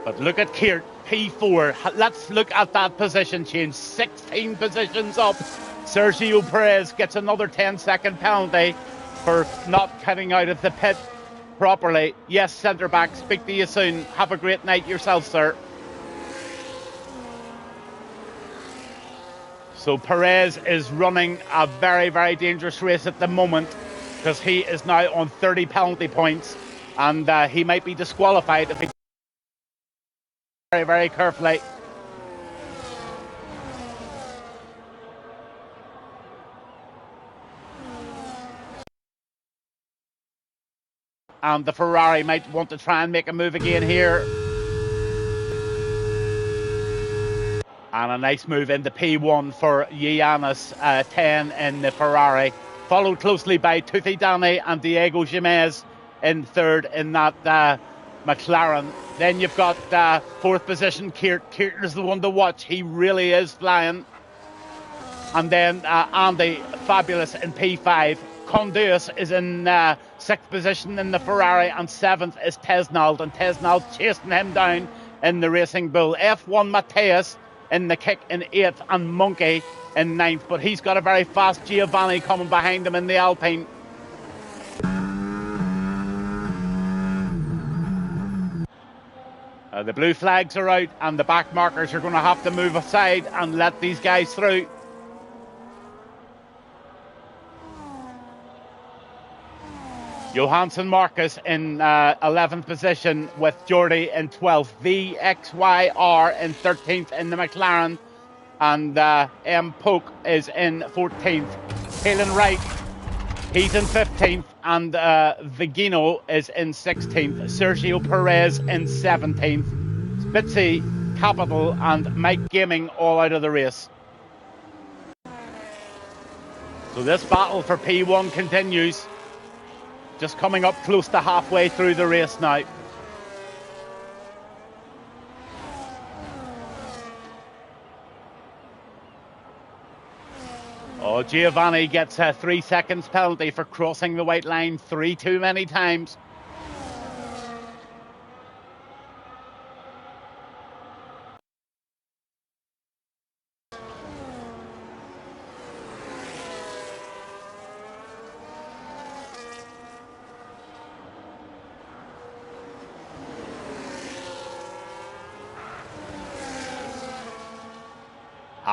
But look at Keir, P4. Let's look at that position change. 16 positions up. Sergio Perez gets another 10-second penalty for not cutting out of the pit properly. Yes, centre back, speak to you soon. Have a great night yourself, sir. So Perez is running a very, very dangerous race at the moment because he is now on 30 penalty points and he might be disqualified if he very, very carefully. And the Ferrari might want to try and make a move again here. And a nice move into P1 for Giannis, 10 in the Ferrari. Followed closely by Toothy Danny and Diego Jimenez in third in that McLaren. Then you've got fourth position, Keir. Keir is the one to watch. He really is flying. And then Andy, fabulous in P5. Conduis is in sixth position in the Ferrari, and seventh is Tesnald. And Tesnald chasing him down in the Racing Bull. F1 Mateus in the kick in eighth, and Monkey in ninth. But he's got a very fast Giovanni coming behind him in the Alpine. The blue flags are out, and the back markers are going to have to move aside and let these guys through. Johansson Marcus in 11th position with Jordi in 12th. VXYR in 13th in the McLaren. And M. Polk is in 14th. Kalen Wright, he's in 15th. And Vigino is in 16th. Sergio Perez in 17th. Spitzy, Capital and Mike Gaming all out of the race. So this battle for P1 continues. Just coming up close to halfway through the race now. Oh, Giovanni gets a 3 seconds penalty for crossing the white line 3 too many times.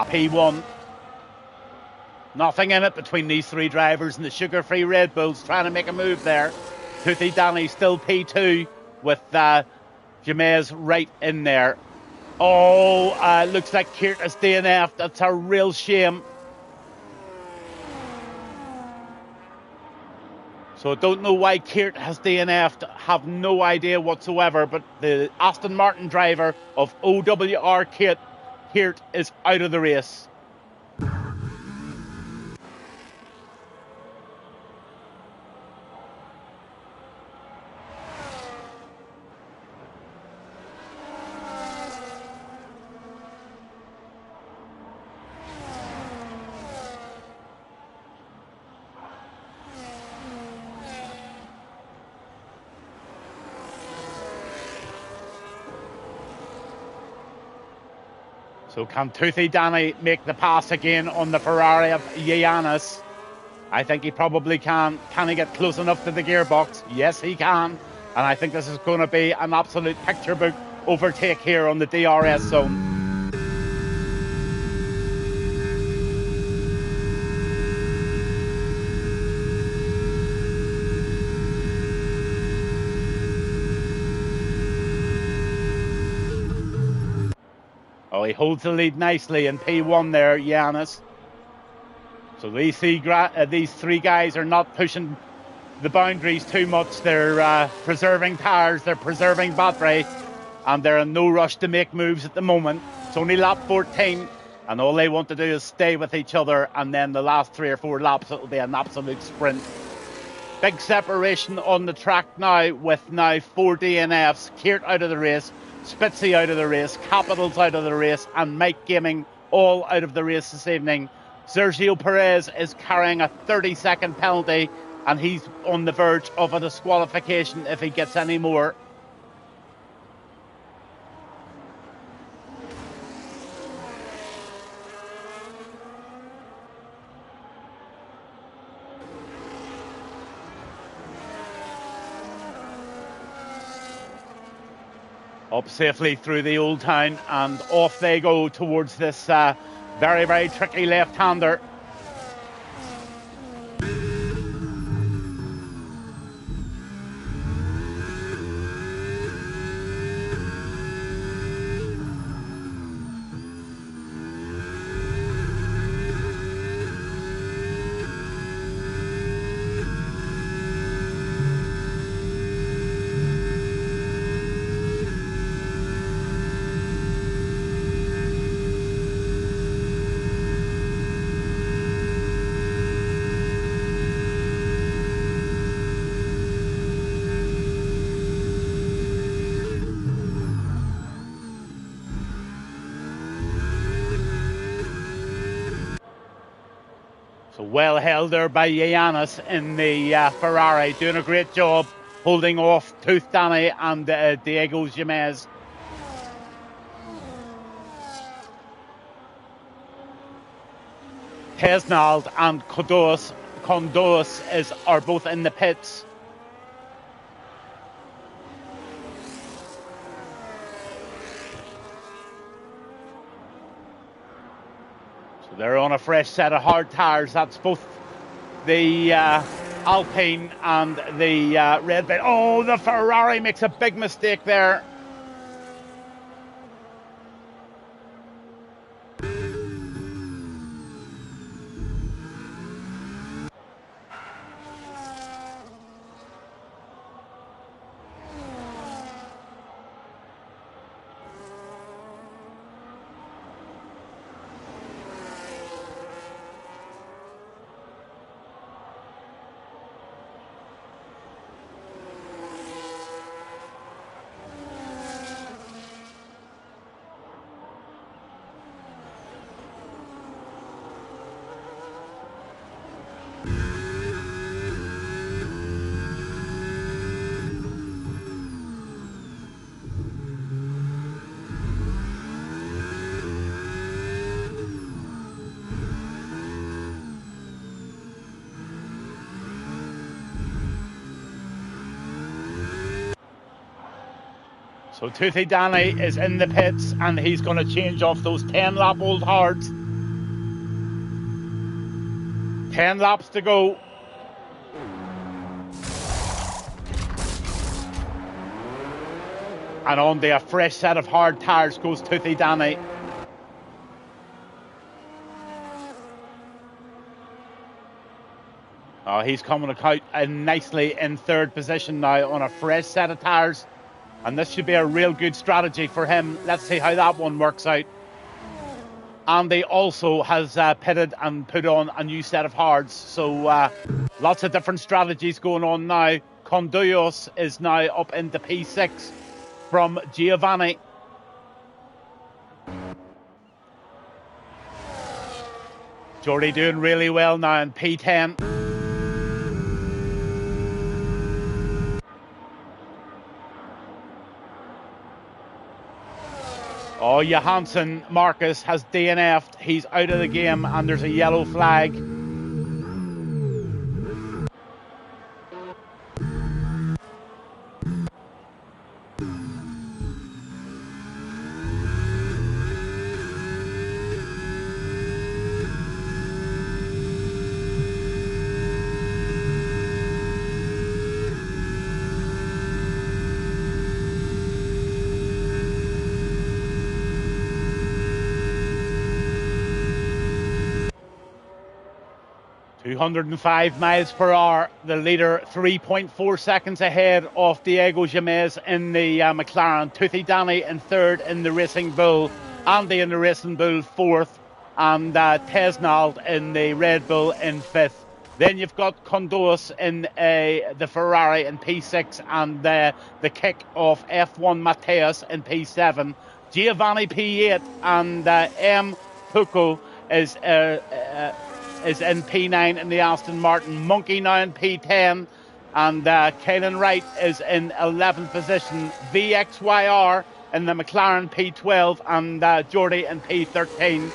P1. Nothing in it between these three drivers and the sugar-free Red Bulls trying to make a move there. Toothy Danny still P2 with Jamez right in there. Oh, looks like Keir is DNF. That's a real shame. So I don't know why Keir has DNF'd. Have no idea whatsoever. But the Aston Martin driver of OWR Keir is out of the race. So can Toothy Danny make the pass again on the Ferrari of Giannis? I think he probably can. Can he get close enough to the gearbox? Yes, he can. And I think this is going to be an absolute picture book overtake here on the DRS zone. Oh, he holds the lead nicely in P1 there, Giannis. So these three guys are not pushing the boundaries too much. They're preserving tires, they're preserving battery, and they're in no rush to make moves at the moment. It's only lap 14. And all they want to do is stay with each other, and then the last 3 or 4 laps, it'll be an absolute sprint. Big separation on the track now, with now 4 DNFs. Kiert out of the race, Spitzy out of the race, Capital's out of the race, and Mike Gaming all out of the race this evening. Sergio Perez is carrying a 30-second penalty, and he's on the verge of a disqualification if he gets any more. Up safely through the old town, and off they go towards this very, very tricky left-hander. So well held there by Giannis in the Ferrari, doing a great job holding off Tooth Danny and Diego Jimenez. Tesnald and Condos are both in the pits. They're on a fresh set of hard tyres. That's both the Alpine and the Red Bull. Oh, the Ferrari makes a big mistake there. So Toothy Danny is in the pits, and he's going to change off those 10-lap old hards. 10 laps to go. And on to a fresh set of hard tyres goes Toothy Danny. Oh, he's coming out nicely in third position now on a fresh set of tyres. And this should be a real good strategy for him. Let's see how that one works out. Andy also has pitted and put on a new set of hards. So lots of different strategies going on now. Conduyos is now up into P6 from Giovanni. Jordy doing really well now in P10. Oh, Johansson Marcus has DNF'd. He's out of the game and there's a yellow flag. .205 miles per hour. The leader 3.4 seconds ahead of Diego Jimenez in the McLaren. Toothy Danny in third in the Racing Bull. Andy in the Racing Bull fourth. and Tesnald in the Red Bull in 5th. Then you've got Condois in the Ferrari in P6, and the kick of F1 Mateus in P7. Giovanni P8, and M. Pucco is in P9 in the Aston Martin. Monkey now in P10, and Caelan Wright is in 11th position. VXYR in the McLaren P12, and Geordie in P13.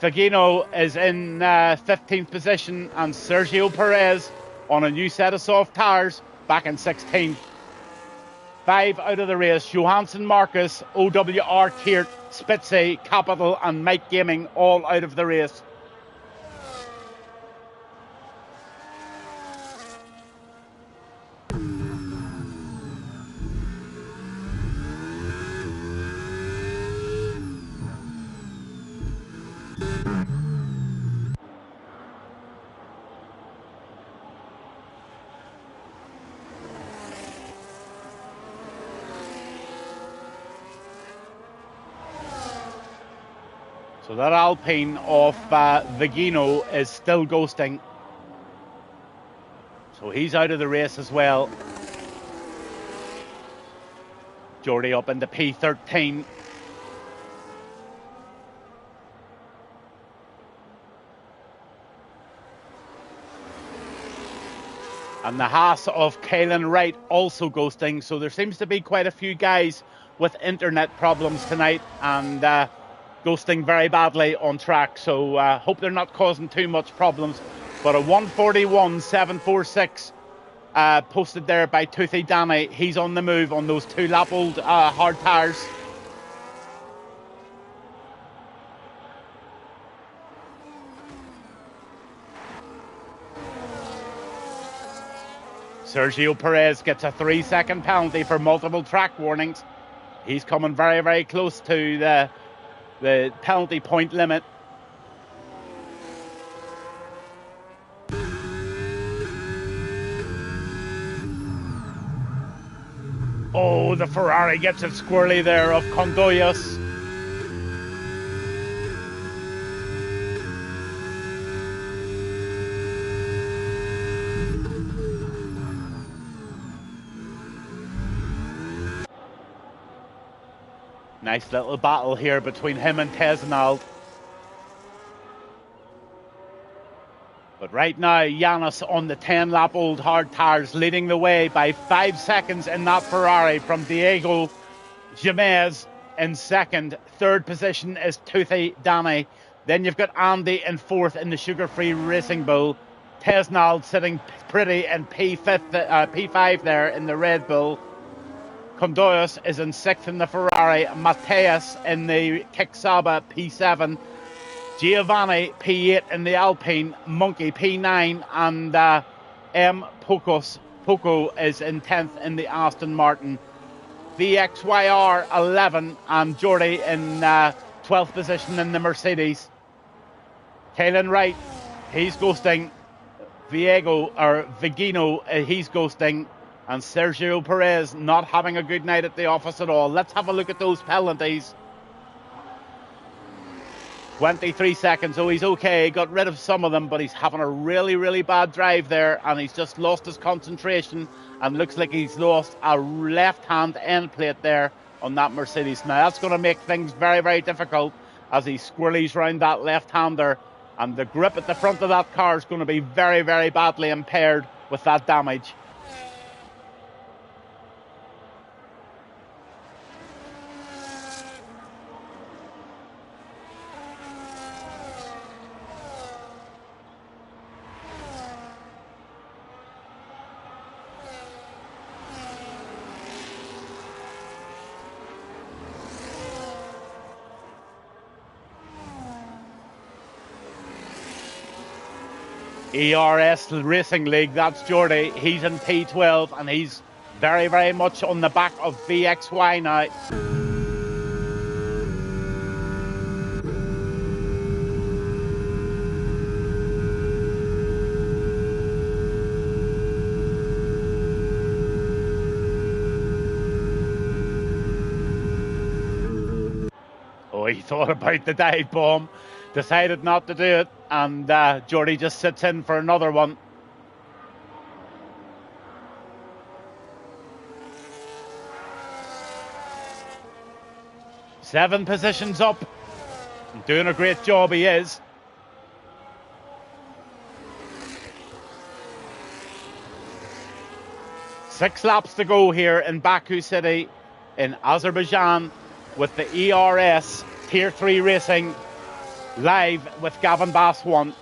Fagino is in 15th position, and Sergio Perez on a new set of soft tyres back in 16th. 5 out of the race: Johansson, Marcus, OWR, Kiert, Spitzy, Capital and Mike Gaming all out of the race. So that Alpine of Vigino is still ghosting. So he's out of the race as well. Geordie up into P13. And the Haas of Caelan Wright also ghosting. So there seems to be quite a few guys with internet problems tonight, and ghosting very badly on track, so hope they're not causing too much problems. But a 1:41.746 posted there by Toothy Danny. He's on the move on those 2-lap-old hard tyres. Sergio Perez gets a 3-second penalty for multiple track warnings. He's coming very, very close to the penalty point limit. Oh, the Ferrari gets it squirrely there of Condoyas. Nice little battle here between him and Tesnald. But right now, Yanis on the 10-lap-old hard tyres, leading the way by 5 seconds in that Ferrari from Diego Jamez in second. Third position is Toothy Danny. Then you've got Andy in fourth in the sugar-free Racing Bull. Tesnald sitting pretty in P5 there in the Red Bull. Condoyas is in sixth in the Ferrari. Mateus in the Kicksaba P7. Giovanni P8 in the Alpine. Monkey P9, and M. Pucco is in 10th in the Aston Martin. VXYR 11, and Geordie in 12th position in the Mercedes. Caelan Wright, he's ghosting. Vigino, he's ghosting. And Sergio Perez not having a good night at the office at all. Let's have a look at those penalties. 23 seconds. Oh, he's okay. Got rid of some of them, but he's having a really, really bad drive there, and he's just lost his concentration, and looks like he's lost a left-hand end plate there on that Mercedes. Now, that's going to make things very, very difficult as he squirrelies round that left-hander, and the grip at the front of that car is going to be very, very badly impaired with that damage. ERS Racing League, that's Geordie. He's in P12, and he's very, very much on the back of VXY now. Oh, he thought about the dive bomb, decided not to do it, and Geordie just sits in for another one. Seven positions up. Doing a great job, he is. Six laps to go here in Baku City in Azerbaijan with the ERS Tier 3 Racing live with Gavinbass1.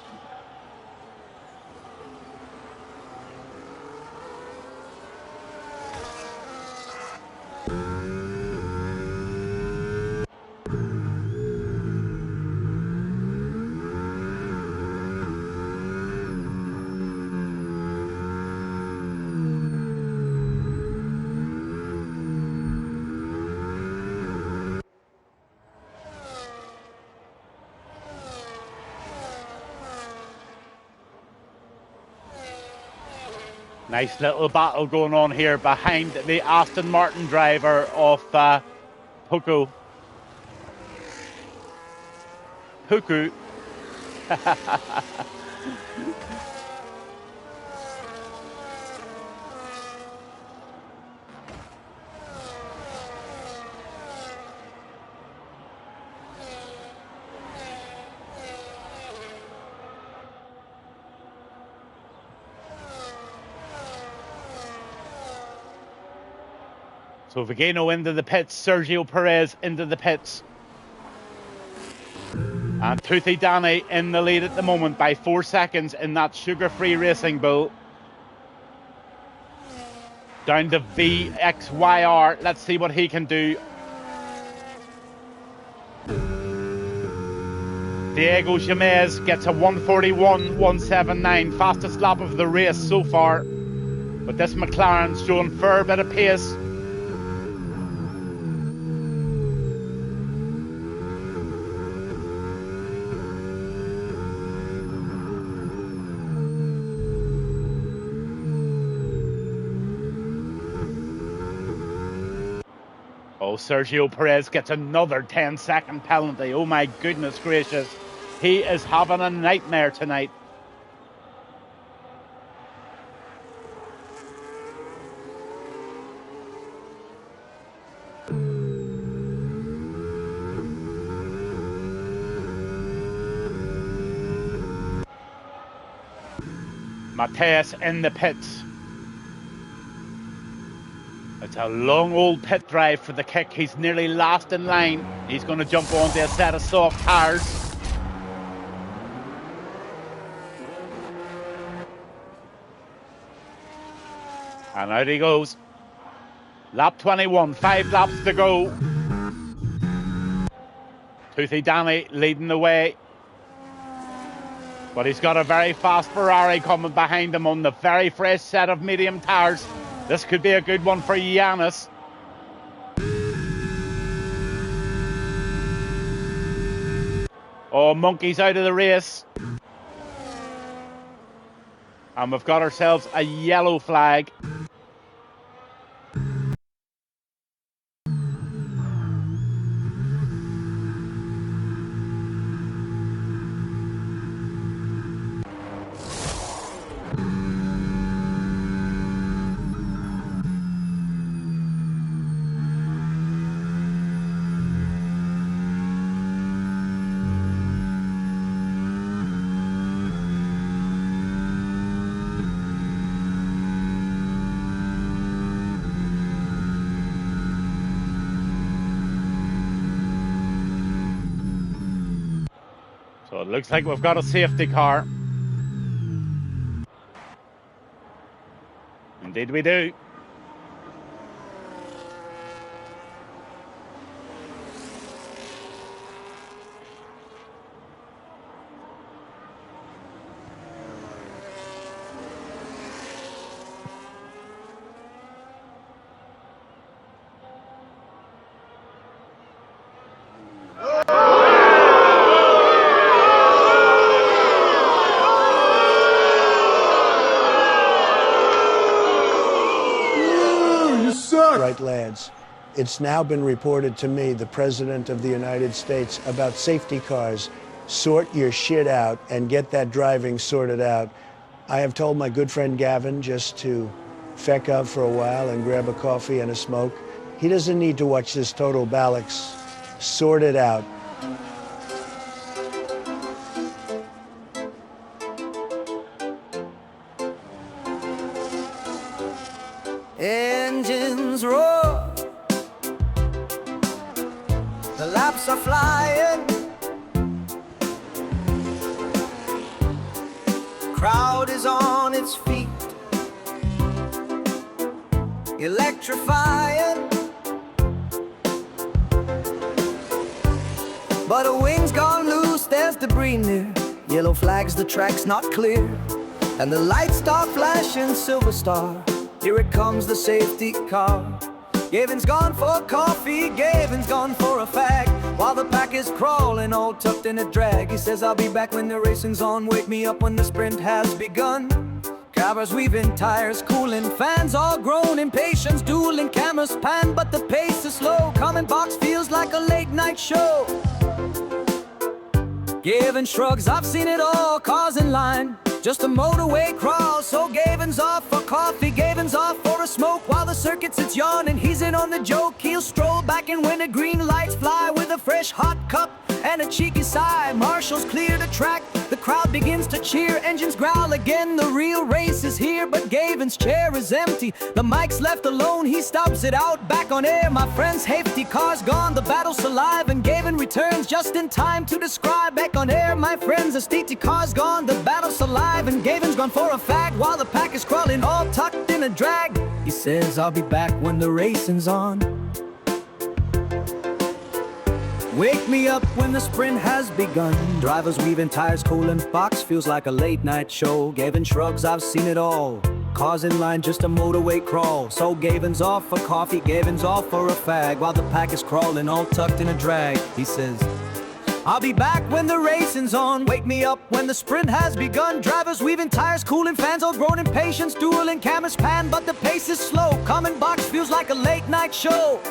Nice little battle going on here behind the Aston Martin driver of Baku. So Vigano into the pits, Sergio Perez into the pits. And Toothy Danny in the lead at the moment by 4 seconds in that sugar-free Racing Bull. Down to VXYR. Let's see what he can do. Diego Jimenez gets a 1:41.179. Fastest lap of the race so far. But this McLaren's showing a fair bit of pace. Oh, Sergio Perez gets another 10-second penalty. Oh my goodness gracious. He is having a nightmare tonight. Mateus in the pits. It's a long old pit drive for the kick. He's nearly last in line. He's going to jump onto a set of soft tires. And out he goes. Lap 21, 5 laps to go. Toothy Danny leading the way. But he's got a very fast Ferrari coming behind him on the very fresh set of medium tires. This could be a good one for Giannis. Oh, Monkey's out of the race. And we've got ourselves a yellow flag. So it looks like we've got a safety car. Indeed we do. It's now been reported to me, the President of the United States, about safety cars. Sort your shit out and get that driving sorted out. I have told my good friend Gavin just to feck out for a while and grab a coffee and a smoke. He doesn't need to watch this total Ballix. Sort it out. Engines roar, the laps are flying, crowd is on its feet, electrifying, but a wing's gone loose, there's debris near, yellow flags, the track's not clear, and the lights start flashing, silver star. Here it comes, the safety car. Gavin's gone for coffee, Gavin's gone for a fag, while the pack is crawling, all tucked in a drag. He says, I'll be back when the racing's on, wake me up when the sprint has begun. Covers weaving, tires cooling, fans all grown, impatience dueling, cameras pan, but the pace is slow. Coming box feels like a late night show. Gavin shrugs, I've seen it all, cars in line, just a motorway crawl. So Gavin's off for coffee, Gavin's off for a smoke, while the circuit sits yawning, he's in on the joke. He'll stroll back in when the green lights fly, with a fresh hot cup and a cheeky sigh. Marshals clear the track, the crowd begins to cheer, engines growl again, the real race is here. But Gavin's chair is empty, the mic's left alone, he stops it out, back on air. My friend's safety car's gone, the battle's alive, and Gavin returns just in time to describe. Back on air, my friend's safety car's gone, the battle's alive, and Gavin's gone for a fag, while the pack is crawling, all tucked in a drag. He says, I'll be back when the racing's on. Wake me up when the sprint has begun. Drivers weaving, tires cooling, box feels like a late night show. Gavin shrugs, I've seen it all. Cars in line, just a motorway crawl. So Gavin's off for coffee, Gavin's off for a fag, while the pack is crawling, all tucked in a drag. He says, I'll be back when the racing's on. Wake me up when the sprint has begun. Drivers weaving, tires cooling, fans all grown, impatience dueling, cameras pan, but the pace is slow. Coming box feels like a late night show.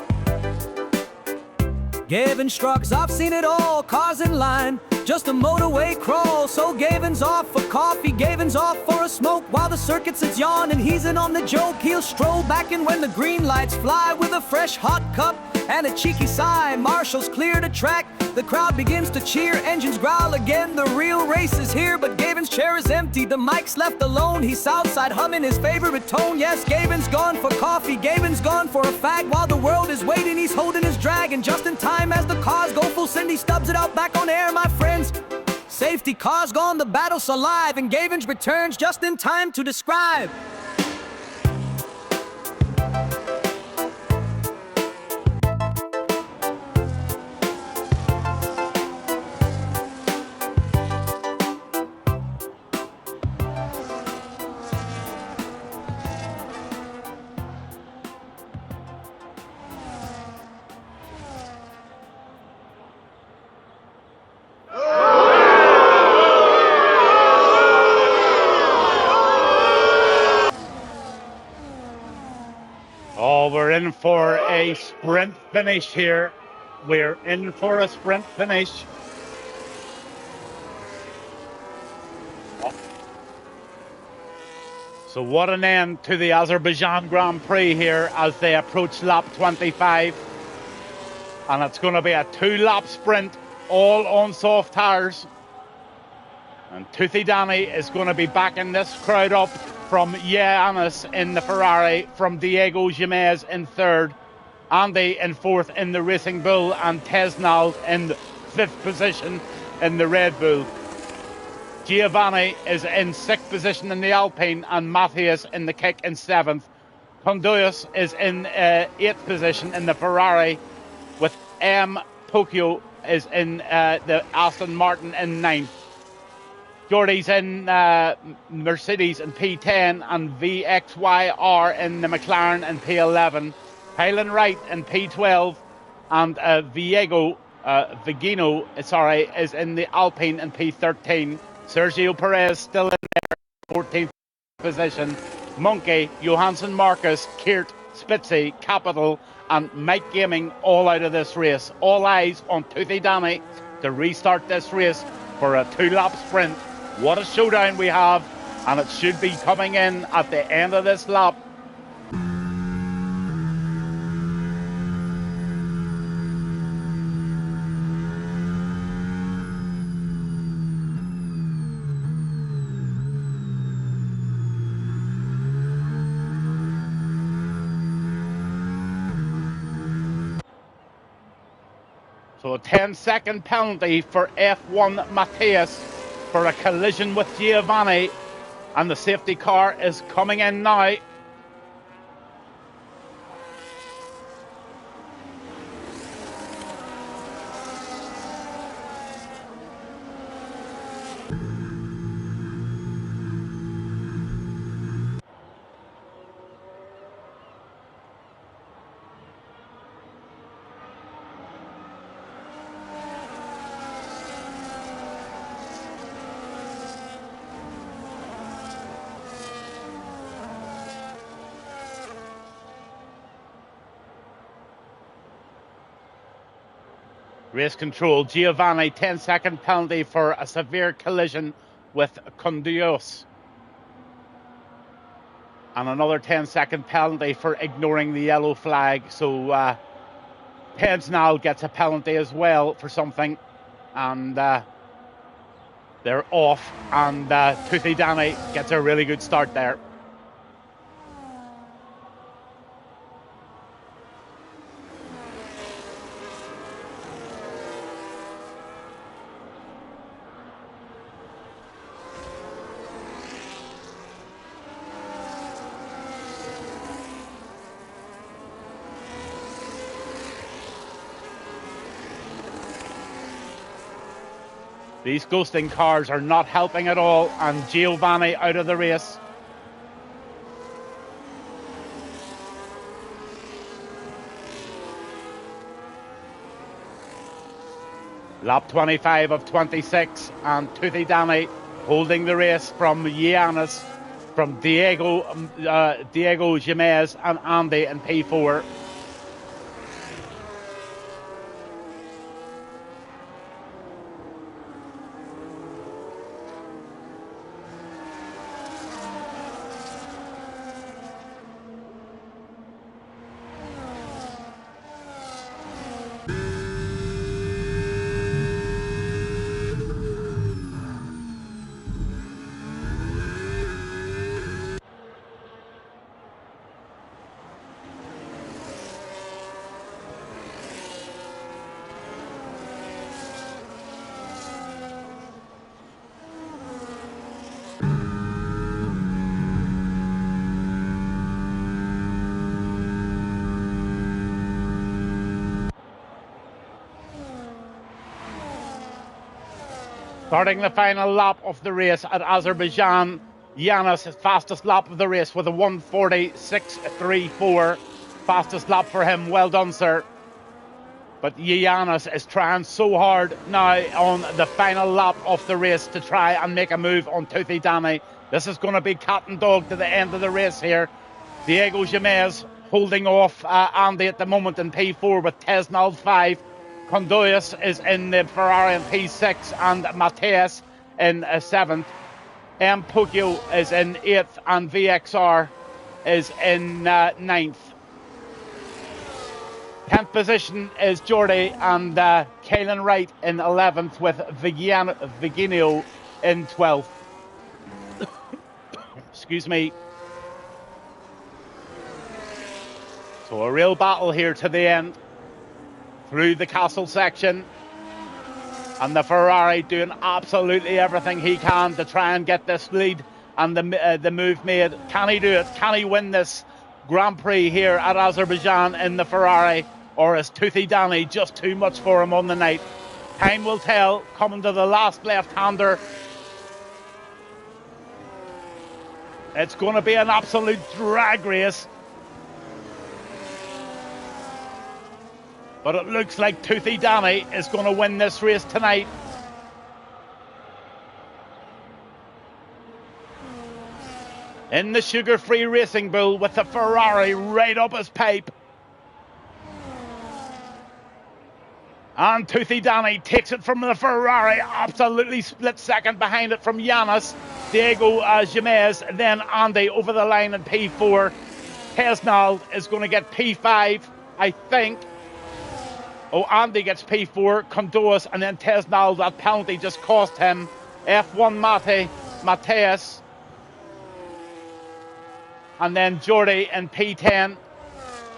Gavin shrugs, I've seen it all, cars in line, just a motorway crawl. So Gavin's off for coffee, Gavin's off for a smoke, while the circuit sits yawning, he's in on the joke. He'll stroll back in when the green lights fly, with a fresh hot cup and a cheeky sigh. Marshals clear the track, the crowd begins to cheer, engines growl again, the real race is here. But Gavin's chair is empty, the mic's left alone, he's outside humming his favorite tone. Yes, Gavin's gone for coffee, Gavin's gone for a fag, while the world is waiting, he's holding his drag. And just in time as the cars go full send, he stubs it out, back on air, my friends. Safety car's gone, the battle's alive, and Gavin's returns just in time to describe. Oh, we're in for a sprint finish here. We're in for a sprint finish. So what an end to the Azerbaijan Grand Prix here as they approach lap 25. And it's going to be a 2-lap sprint, all on soft tires. And Toothy Danny is going to be backing this crowd up, from Yanis in the Ferrari, from Diego Jimenez in third, Andy in fourth in the Racing Bull, and Tesnal in fifth position in the Red Bull. Giovanni is in sixth position in the Alpine, and Matthias in the Kick in seventh. Conduis is in eighth position in the Ferrari, with M. Tokyo is in the Aston Martin in ninth. Jordy's in Mercedes in P10, and VXYR in the McLaren in P11. Hylan Wright in P12, and Vigino is in the Alpine in P13. Sergio Perez still in there, 14th position. Monkey, Johansson Marcus, Kiert, Spitzy, Capital, and Mike Gaming all out of this race. All eyes on Toothy Danny to restart this race for a 2-lap sprint. What a showdown we have, and it should be coming in at the end of this lap. So a 10-second penalty for F1 Matthias for a collision with Giovanni, and the safety car is coming in now. Race control, Giovanni, 10-second penalty for a severe collision with Condios. And another 10-second penalty for ignoring the yellow flag. So Pensnal gets a penalty as well for something. And they're off. And Toothy Danny gets a really good start there. These ghosting cars are not helping at all, and Giovanni out of the race. Lap 25 of 26, and Toothy Danny holding the race from Giannis, from Diego Jimenez and Andy in P4. Starting the final lap of the race at Azerbaijan, Yanis' fastest lap of the race with a 1:46.34. Fastest lap for him. Well done, sir. But Yanis is trying so hard now on the final lap of the race to try and make a move on Toothy Danny. This is going to be cat and dog to the end of the race here. Diego Jimenez holding off Andy at the moment in P4 with Tesnal 5. Condoyas is in the Ferrari in P6 and Mateus in 7th. M. Pugio is in 8th and VXR is in 9th. 10th position is Jordi and Kaelan Wright in 11th with Viginio in 12th. Excuse me. So a real battle here to the end. Through the castle section, and the Ferrari doing absolutely everything he can to try and get this lead and the move made. Can he do it? Can he win this Grand Prix here at Azerbaijan in the Ferrari, or is Toothy Danny just too much for him on the night? Time will tell. Coming to the last left-hander. It's going to be an absolute drag race. But it looks like Toothy Danny is going to win this race tonight. In the sugar-free racing bull with the Ferrari right up his pipe. And Toothy Danny takes it from the Ferrari, absolutely split second behind it from Yanis. Diego Jimenez, then Andy over the line in P4. Tesnald is going to get P5, I think. Oh, Andy gets P4, Condoas, and then Tesnald, that penalty just cost him. F1 Mateus. And then Jordy in P10.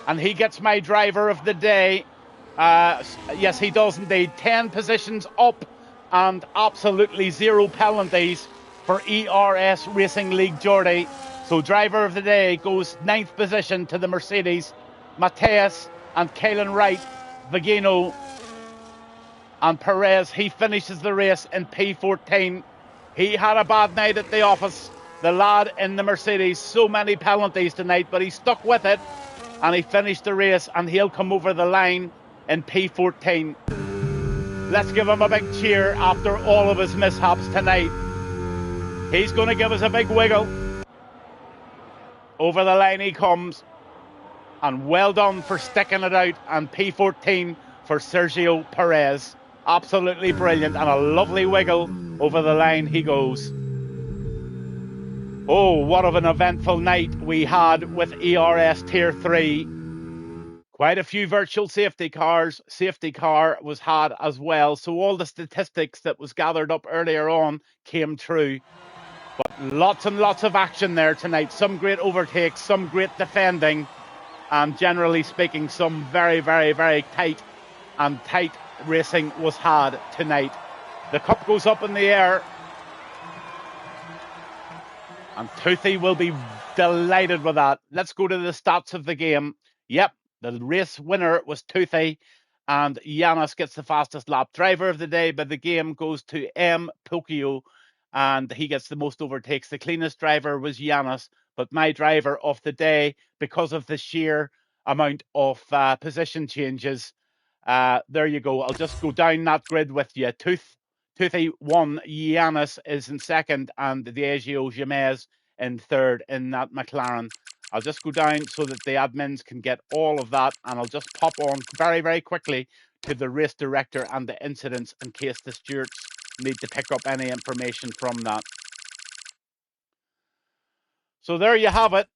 And he gets my driver of the day. Yes, he does indeed. 10 positions up and absolutely 0 penalties for ERS Racing League Jordy. So driver of the day goes 9th position to the Mercedes. Mateus and Kaelan Wright, Vigino and Perez. He finishes the race in P14. He had a bad night at the office. The lad in the Mercedes, so many penalties tonight, but he stuck with it and he finished the race, and he'll come over the line in P14. Let's give him a big cheer after all of his mishaps tonight. He's going to give us a big wiggle. Over the line he comes. And well done for sticking it out. And P14 for Sergio Perez. Absolutely brilliant, and a lovely wiggle. Over the line he goes. Oh, what of an eventful night we had with ERS Tier 3. Quite a few virtual safety cars. Safety car was had as well. So all the statistics that was gathered up earlier on came true. But lots and lots of action there tonight. Some great overtakes, some great defending. And generally speaking, some very, very, very tight racing was had tonight. The cup goes up in the air. And Toothy will be delighted with that. Let's go to the stats of the game. Yep, the race winner was Toothy, and Yanis gets the fastest lap. Driver of the day by the game goes to M. Pokio, and he gets the most overtakes. The cleanest driver was Yanis, but my driver of the day, because of the sheer amount of position changes, there you go. I'll just go down that grid with you. Toothy won, Yanis is in second, and Diego Jimenez in third in that McLaren. I'll just go down so that the admins can get all of that, and I'll just pop on very, very quickly to the race director and the incidents in case the stewards need to pick up any information from that. So there you have it.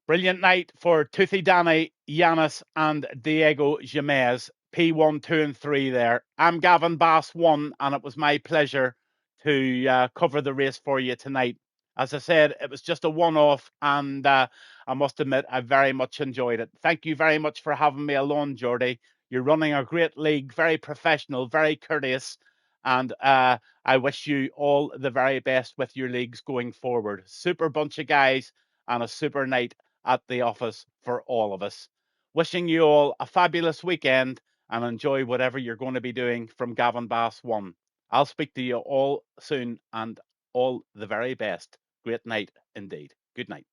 Brilliant night for Toothy Danny, Yanis, and Diego Jimenez. P1, 2, and 3 there. I'm Gavinbass1, and it was my pleasure to cover the race for you tonight. As I said, it was just a one-off, and I must admit, I very much enjoyed it. Thank you very much for having me along, Jordy. You're running a great league, very professional, very courteous, and I wish you all the very best with your leagues going forward. Super bunch of guys, and a super night at the office for all of us. Wishing you all a fabulous weekend, and enjoy whatever you're going to be doing from Gavinbass1. I'll speak to you all soon, and all the very best. Great night indeed. Good night.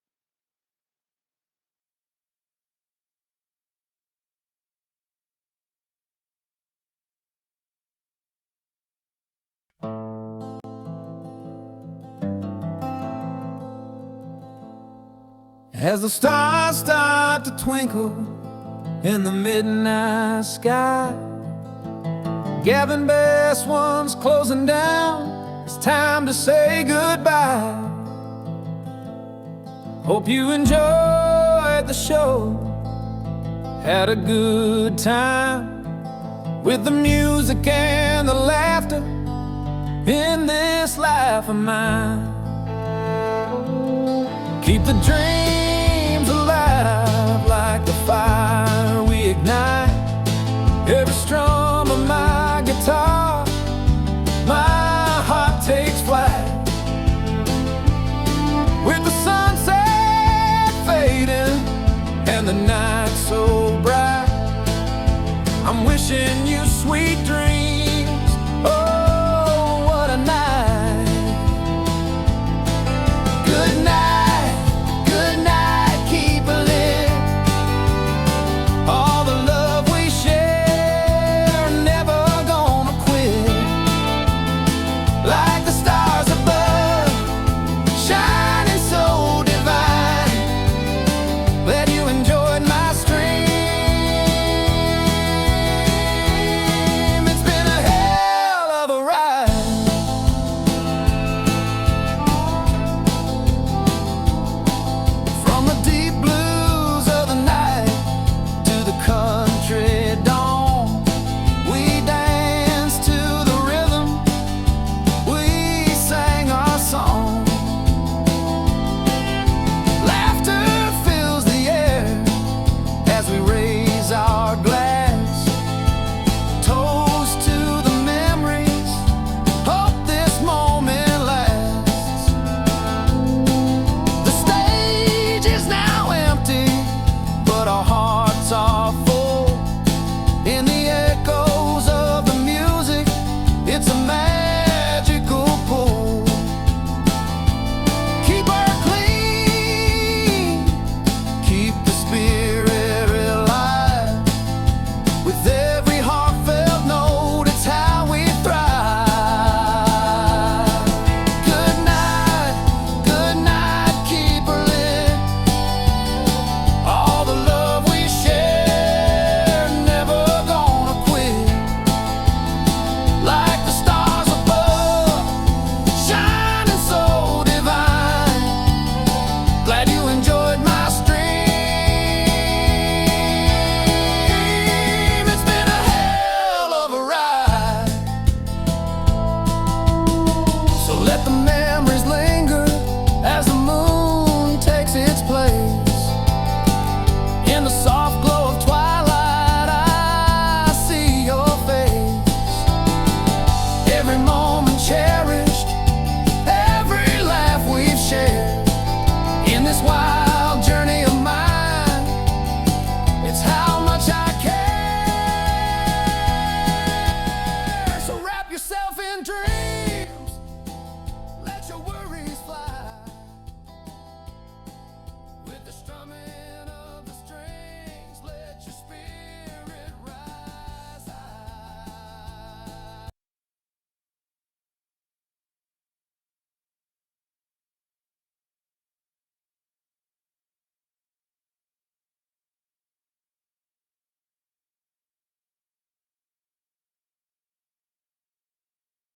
As the stars start to twinkle in the midnight sky, Gavinbass1's closing down. It's time to say goodbye. Hope you enjoyed the show, had a good time with the music and the laughter in this life of mine. Keep the dreams alive like the fire we ignite. Every strum of my guitar, my heart takes flight. With the sunset fading and the night so bright, I'm wishing you sweet dreams.